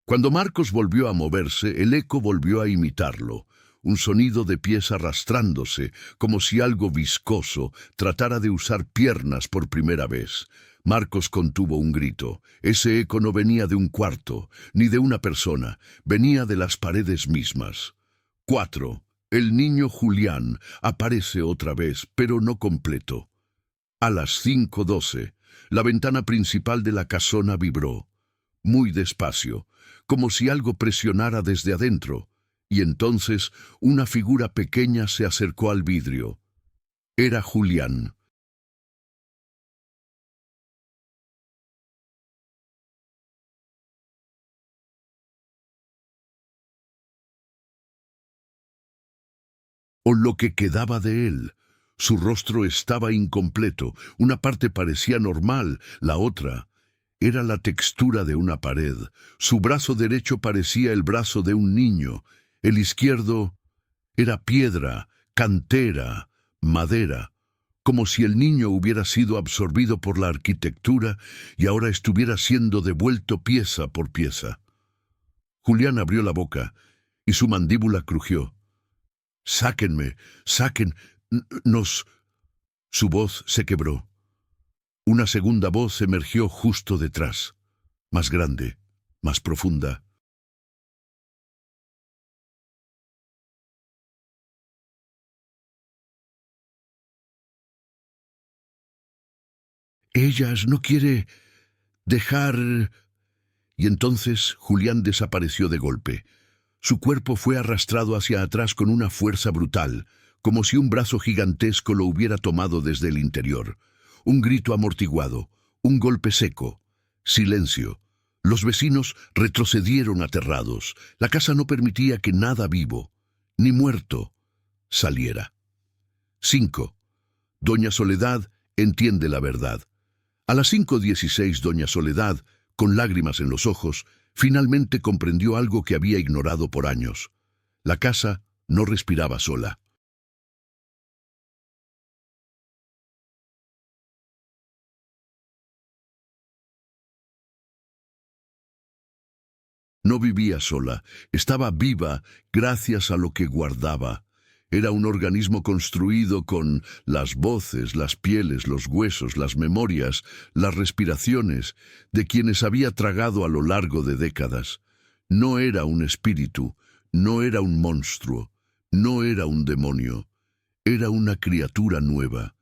Cuando Marcos volvió a moverse, el eco volvió a imitarlo, un sonido de pies arrastrándose, como si algo viscoso tratara de usar piernas por primera vez. Marcos contuvo un grito. Ese eco no venía de un cuarto, ni de una persona, venía de las paredes mismas. 4. El niño Julián aparece otra vez, pero no completo. A las 5:12, la ventana principal de la casona vibró, muy despacio, como si algo presionara desde adentro, y entonces una figura pequeña se acercó al vidrio. Era Julián. o lo que quedaba de él. Su rostro estaba incompleto, una parte parecía normal, la otra era la textura de una pared. Su brazo derecho parecía el brazo de un niño, el izquierdo era piedra, cantera, madera, como si el niño hubiera sido absorbido por la arquitectura y ahora estuviera siendo devuelto pieza por pieza. Julián abrió la boca y su mandíbula crujió. «Sáquenme, saquen, nos...» Su voz se quebró. Una segunda voz emergió justo detrás, más grande, más profunda. «Ellas no quiere dejar...» Y entonces Julián desapareció de golpe. Su cuerpo fue arrastrado hacia atrás con una fuerza brutal, como si un brazo gigantesco lo hubiera tomado desde el interior. Un grito amortiguado, un golpe seco, silencio. Los vecinos retrocedieron aterrados. La casa no permitía que nada vivo, ni muerto, saliera. 5. Doña Soledad entiende la verdad. A las 5:16 doña Soledad, con lágrimas en los ojos, finalmente comprendió algo que había ignorado por años. La casa no respiraba sola. No vivía sola, estaba viva gracias a lo que guardaba. Era un organismo construido con las voces, las pieles, los huesos, las memorias, las respiraciones de quienes había tragado a lo largo de décadas. No era un espíritu, no era un monstruo, no era un demonio, era una criatura nueva,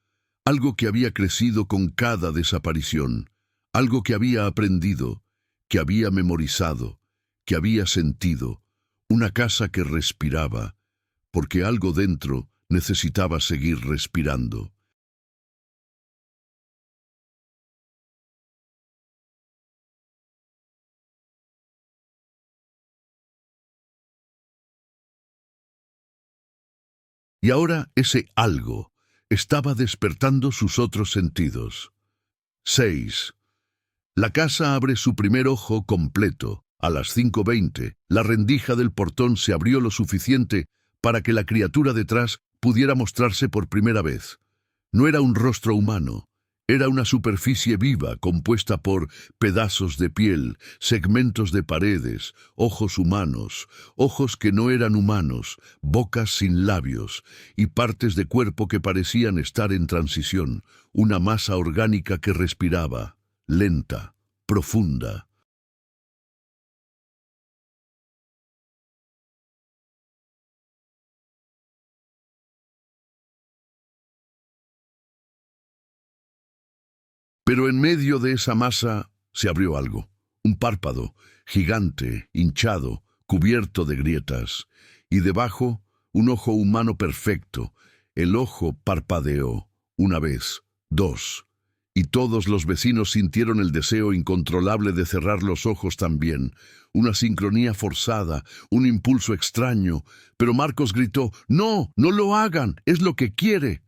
algo que había crecido con cada desaparición, algo que había aprendido, que había memorizado, que había sentido, una casa que respiraba, porque algo dentro necesitaba seguir respirando. Y ahora ese algo estaba despertando sus otros sentidos. 6. La casa abre su primer ojo completo. A las 5:20, la rendija del portón se abrió lo suficiente para que la criatura detrás pudiera mostrarse por primera vez. No era un rostro humano, era una superficie viva compuesta por pedazos de piel, segmentos de paredes, ojos humanos, ojos que no eran humanos, bocas sin labios y partes de cuerpo que parecían estar en transición, una masa orgánica que respiraba, lenta, profunda. Pero en medio de esa masa se abrió algo, un párpado, gigante, hinchado, cubierto de grietas, y debajo un ojo humano perfecto. El ojo parpadeó, una vez, dos, y todos los vecinos sintieron el deseo incontrolable de cerrar los ojos también, una sincronía forzada, un impulso extraño, pero Marcos gritó, «¡No, no lo hagan! ¡Es lo que quiere!».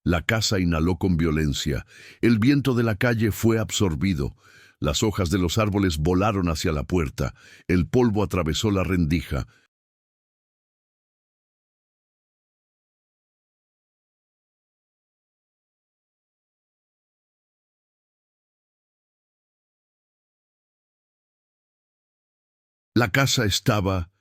La casa inhaló con violencia. El viento de la calle fue absorbido. Las hojas de los árboles volaron hacia la puerta. El polvo atravesó la rendija. La casa estaba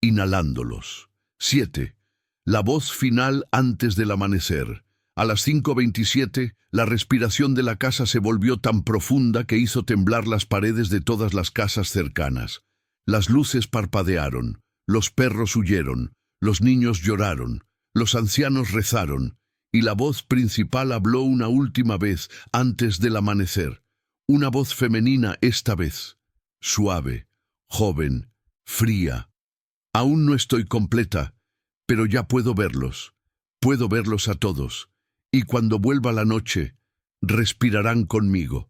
inhalándolos. 7. La voz final antes del amanecer. A las 5:27, la respiración de la casa se volvió tan profunda que hizo temblar las paredes de todas las casas cercanas. Las luces parpadearon, los perros huyeron, los niños lloraron, los ancianos rezaron, y la voz principal habló una última vez antes del amanecer. Una voz femenina esta vez, suave, joven, fría. Aún no estoy completa, pero ya puedo verlos a todos, y cuando vuelva la noche, respirarán conmigo.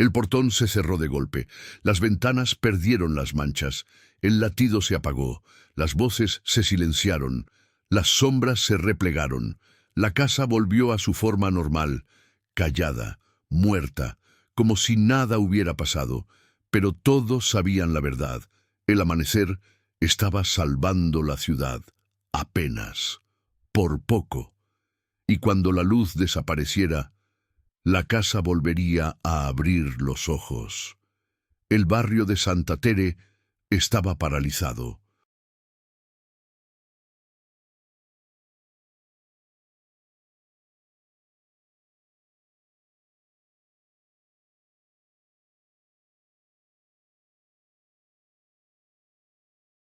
El portón se cerró de golpe. Las ventanas perdieron las manchas. El latido se apagó. Las voces se silenciaron. Las sombras se replegaron. La casa volvió a su forma normal, callada, muerta, como si nada hubiera pasado. Pero todos sabían la verdad. El amanecer estaba salvando la ciudad. Apenas. Por poco. Y cuando la luz desapareciera, la casa volvería a abrir los ojos. El barrio de Santa Tere estaba paralizado.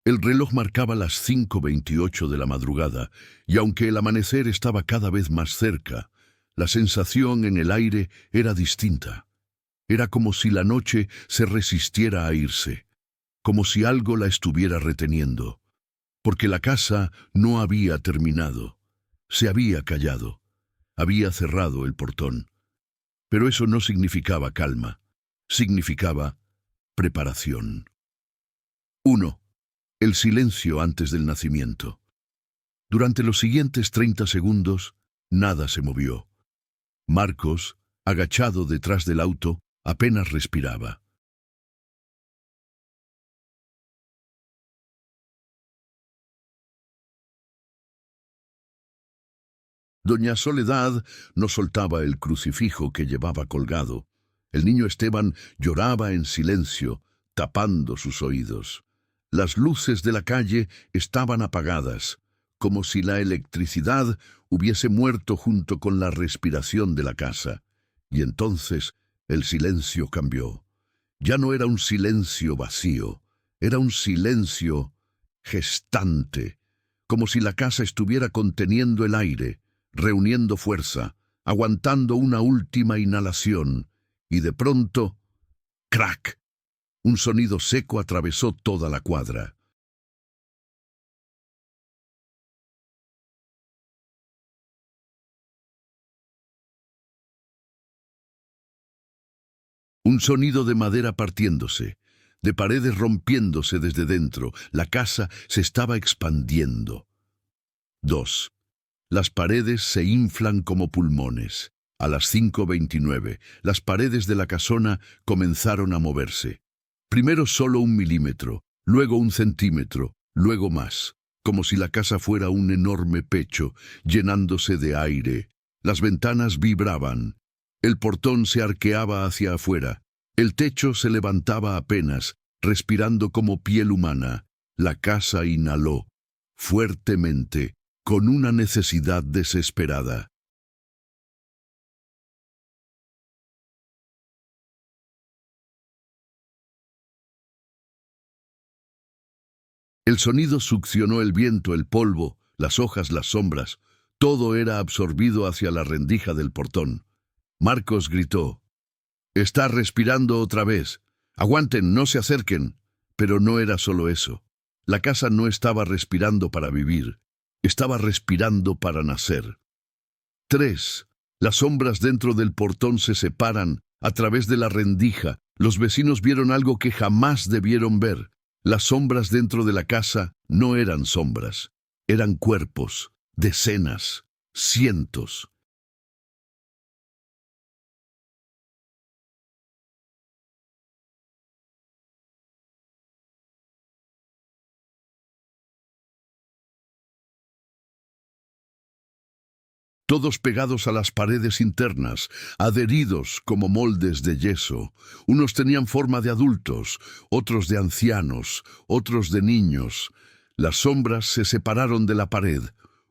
El reloj marcaba las 5:28 de la madrugada, y aunque el amanecer estaba cada vez más cerca, la sensación en el aire era distinta. Era como si la noche se resistiera a irse, como si algo la estuviera reteniendo, porque la casa no había terminado. Se había callado, había cerrado el portón. Pero eso no significaba calma, significaba preparación. 1. El silencio antes del nacimiento. Durante los siguientes 30 segundos, nada se movió. Marcos, agachado detrás del auto, apenas respiraba. Doña Soledad no soltaba el crucifijo que llevaba colgado. El niño Esteban lloraba en silencio, tapando sus oídos. Las luces de la calle estaban apagadas, como si la electricidad hubiese muerto junto con la respiración de la casa. Y entonces el silencio cambió. Ya no era un silencio vacío, era un silencio gestante, como si la casa estuviera conteniendo el aire, reuniendo fuerza, aguantando una última inhalación, y de pronto, ¡crack! Un sonido seco atravesó toda la cuadra. Un sonido de madera partiéndose, de paredes rompiéndose desde dentro. La casa se estaba expandiendo. 2. Las paredes se inflan como pulmones. A las 5:29, las paredes de la casona comenzaron a moverse. Primero solo 1 milímetro, luego 1 centímetro, luego más, como si la casa fuera un enorme pecho, llenándose de aire. Las ventanas vibraban. El portón se arqueaba hacia afuera. El techo se levantaba apenas, respirando como piel humana. La casa inhaló, fuertemente, con una necesidad desesperada. El sonido succionó el viento, el polvo, las hojas, las sombras. Todo era absorbido hacia la rendija del portón. Marcos gritó: «Está respirando otra vez. Aguanten, no se acerquen». Pero no era solo eso. La casa no estaba respirando para vivir. Estaba respirando para nacer. 3. Las sombras dentro del portón se separan a través de la rendija. Los vecinos vieron algo que jamás debieron ver. Las sombras dentro de la casa no eran sombras. Eran cuerpos, decenas, cientos. Todos pegados a las paredes internas, adheridos como moldes de yeso. Unos tenían forma de adultos, otros de ancianos, otros de niños. Las sombras se separaron de la pared,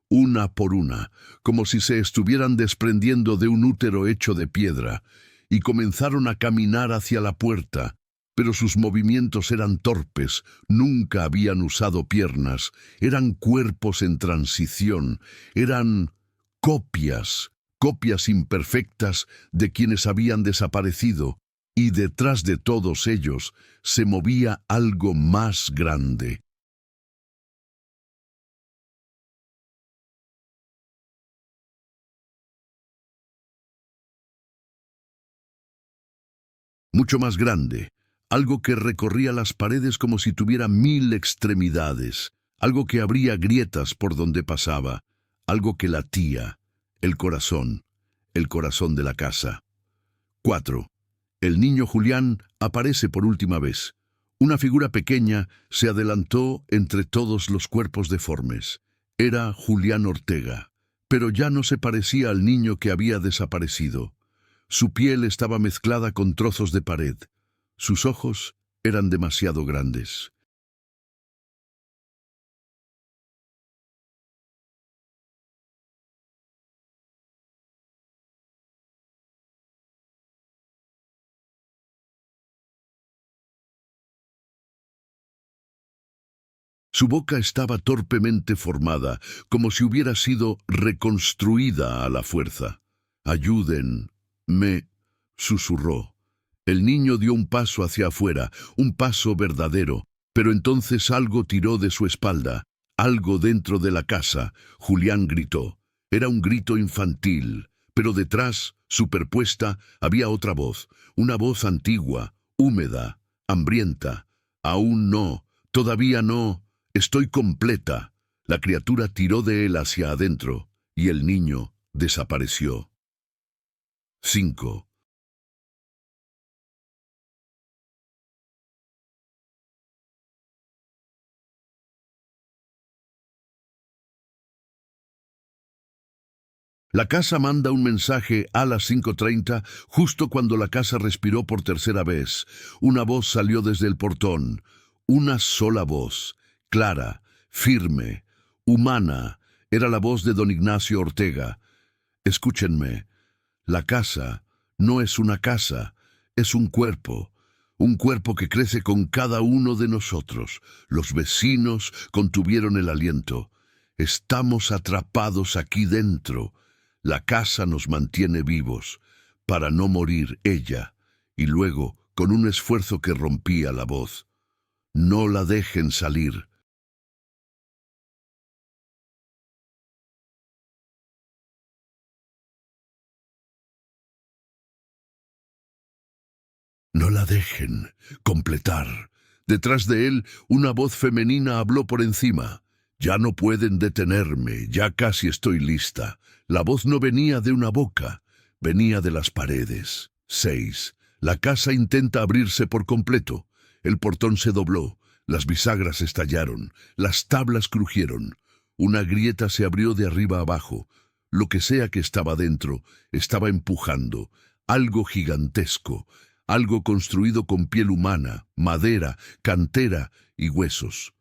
una por una, como si se estuvieran desprendiendo de un útero hecho de piedra, y comenzaron a caminar hacia la puerta. Pero sus movimientos eran torpes, nunca habían usado piernas, eran cuerpos en transición, eran copias, copias imperfectas de quienes habían desaparecido, y detrás de todos ellos se movía algo más grande. mucho más grande, algo que recorría las paredes como si tuviera 1000 extremidades, algo que abría grietas por donde pasaba, algo que latía, el corazón de la casa. 4. El niño Julián aparece por última vez. Una figura pequeña se adelantó entre todos los cuerpos deformes. Era Julián Ortega, pero ya no se parecía al niño que había desaparecido. Su piel estaba mezclada con trozos de pared. Sus ojos eran demasiado grandes. Su boca estaba torpemente formada, como si hubiera sido reconstruida a la fuerza. Ayúdenme, susurró. El niño dio un paso hacia afuera, un paso verdadero, pero entonces algo tiró de su espalda, algo dentro de la casa. Julián gritó. Era un grito infantil, pero detrás, superpuesta, había otra voz, una voz antigua, húmeda, hambrienta. Aún no, todavía no. Estoy completa. La criatura tiró de él hacia adentro y el niño desapareció. 5. La casa manda un mensaje a las 5:30, justo cuando la casa respiró por tercera vez. Una voz salió desde el portón. Una sola voz, clara, firme, humana. Era la voz de don Ignacio Ortega. Escúchenme. La casa no es una casa, es un cuerpo que crece con cada uno de nosotros. Los vecinos contuvieron el aliento. Estamos atrapados aquí dentro. La casa nos mantiene vivos, para no morir ella. Y luego, con un esfuerzo que rompía la voz, no la dejen salir. No la dejen completar. Detrás de él, una voz femenina habló por encima. Ya no pueden detenerme, ya casi estoy lista. La voz no venía de una boca, venía de las paredes. 6. La casa intenta abrirse por completo. El portón se dobló, las bisagras estallaron, las tablas crujieron. Una grieta se abrió de arriba abajo. Lo que sea que estaba dentro, estaba empujando. Algo gigantesco, algo construido con piel humana, madera, cantera y huesos.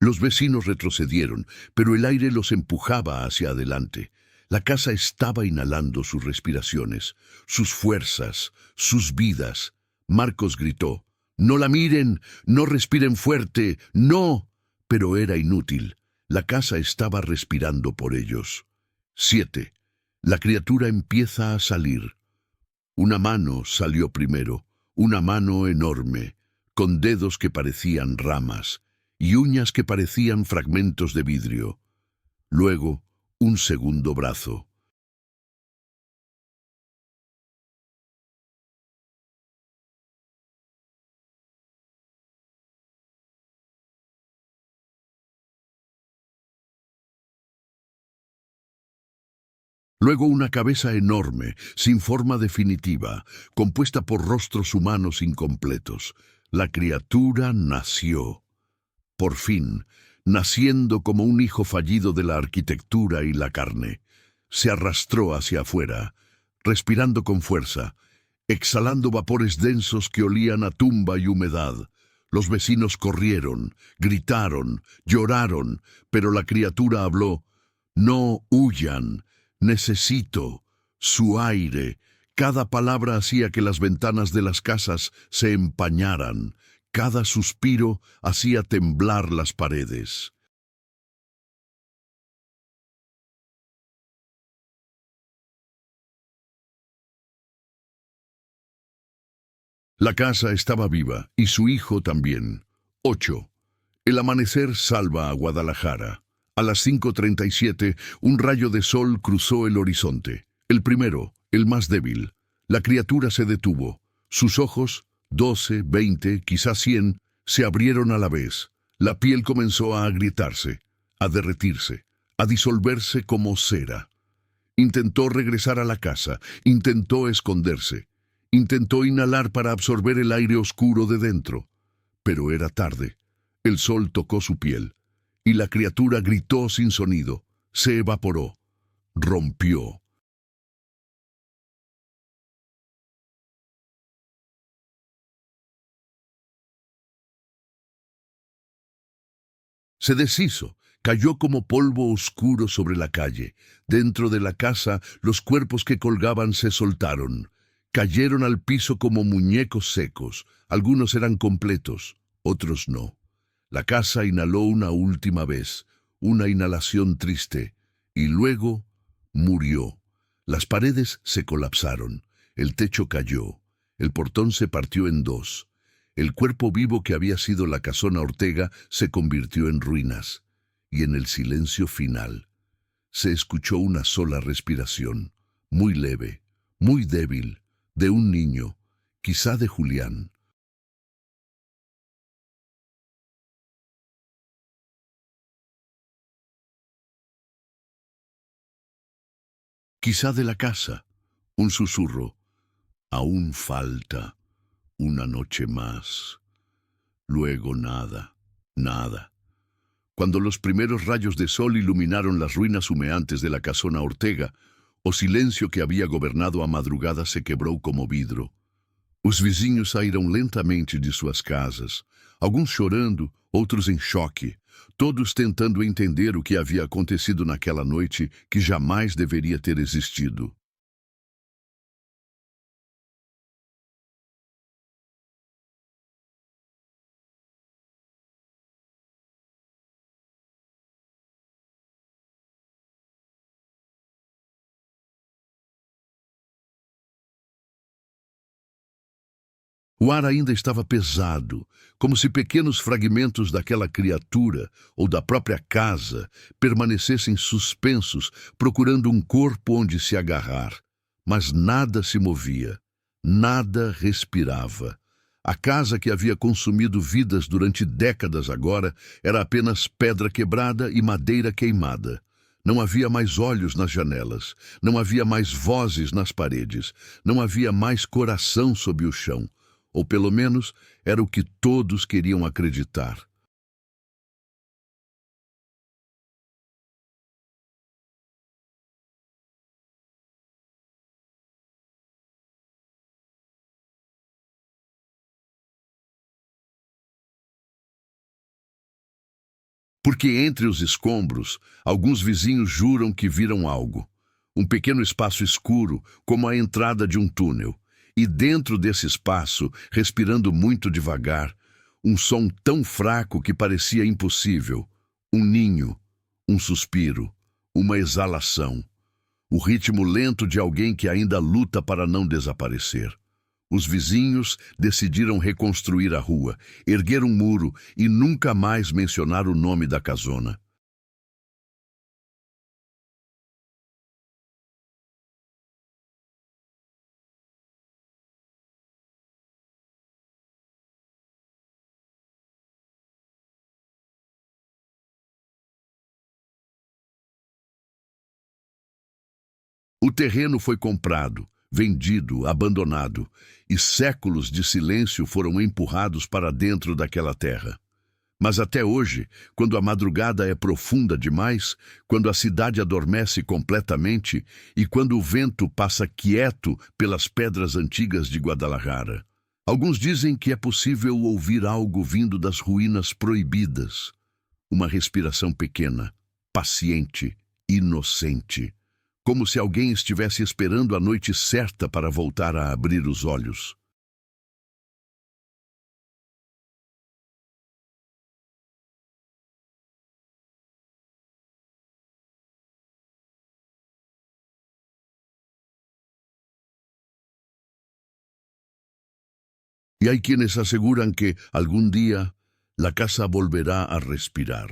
Los vecinos retrocedieron, pero el aire los empujaba hacia adelante. La casa estaba inhalando sus respiraciones, sus fuerzas, sus vidas. Marcos gritó, «¡No la miren! ¡No respiren fuerte! ¡No!». Pero era inútil. La casa estaba respirando por ellos. 7. La criatura empieza a salir. Una mano salió primero, una mano enorme, con dedos que parecían ramas y uñas que parecían fragmentos de vidrio. Luego, un segundo brazo. Luego una cabeza enorme, sin forma definitiva, compuesta por rostros humanos incompletos. La criatura nació. Por fin, naciendo como un hijo fallido de la arquitectura y la carne. Se arrastró hacia afuera, respirando con fuerza, exhalando vapores densos que olían a tumba y humedad. Los vecinos corrieron, gritaron, lloraron, pero la criatura habló. «No huyan, necesito su aire». Cada palabra hacía que las ventanas de las casas se empañaran. Cada suspiro hacía temblar las paredes. La casa estaba viva y su hijo también. 8. El amanecer salva a Guadalajara. A las 5:37, un rayo de sol cruzó el horizonte. El primero, el más débil. La criatura se detuvo. Sus ojos, 12, 20, quizás 100, se abrieron a la vez. La piel comenzó a agrietarse, a derretirse, a disolverse como cera. Intentó regresar a la casa, intentó esconderse, intentó inhalar para absorber el aire oscuro de dentro. Pero era tarde. El sol tocó su piel, y la criatura gritó sin sonido, se evaporó, rompió. Se deshizo, cayó como polvo oscuro sobre la calle. Dentro de la casa, los cuerpos que colgaban se soltaron. Cayeron al piso como muñecos secos. Algunos eran completos, otros no. La casa inhaló una última vez, una inhalación triste, y luego murió. Las paredes se colapsaron, el techo cayó, el portón se partió en dos. El cuerpo vivo que había sido la casona Ortega se convirtió en ruinas, y en el silencio final se escuchó una sola respiración, muy leve, muy débil, de un niño, quizá de Julián. Quizá de la casa, un susurro, aún falta una noche más. Luego nada, nada. Cuando los primeros rayos de sol iluminaron las ruinas humeantes de la casona Ortega, o silencio que había gobernado a madrugada se quebrou como vidro. Os vizinhos saíram lentamente de suas casas, alguns chorando, outros em choque, todos tentando entender o que havia acontecido naquela noite que jamais deveria ter existido. O ar ainda estava pesado, como se pequenos fragmentos daquela criatura ou da própria casa permanecessem suspensos, procurando um corpo onde se agarrar. Mas nada se movia, nada respirava. A casa que havia consumido vidas durante décadas agora era apenas pedra quebrada e madeira queimada. Não havia mais olhos nas janelas, não havia mais vozes nas paredes, não havia mais coração sob o chão. Ou pelo menos era o que todos queriam acreditar. Porque entre os escombros, alguns vizinhos juram que viram algo. Um pequeno espaço escuro, como a entrada de um túnel. E dentro desse espaço, respirando muito devagar, um som tão fraco que parecia impossível. Um ninho, um suspiro, uma exalação. O ritmo lento de alguém que ainda luta para não desaparecer. Os vizinhos decidiram reconstruir a rua, erguer um muro e nunca mais mencionar o nome da casona. O terreno foi comprado, vendido, abandonado, e séculos de silêncio foram empurrados para dentro daquela terra. Mas até hoje, quando a madrugada é profunda demais, quando a cidade adormece completamente e quando o vento passa quieto pelas pedras antigas de Guadalajara, alguns dizem que é possível ouvir algo vindo das ruínas proibidas. Uma respiração pequena, paciente, inocente. Como se alguém estivesse esperando a noite certa para voltar a abrir os olhos. Y hay quienes aseguran que algún día la casa volverá a respirar.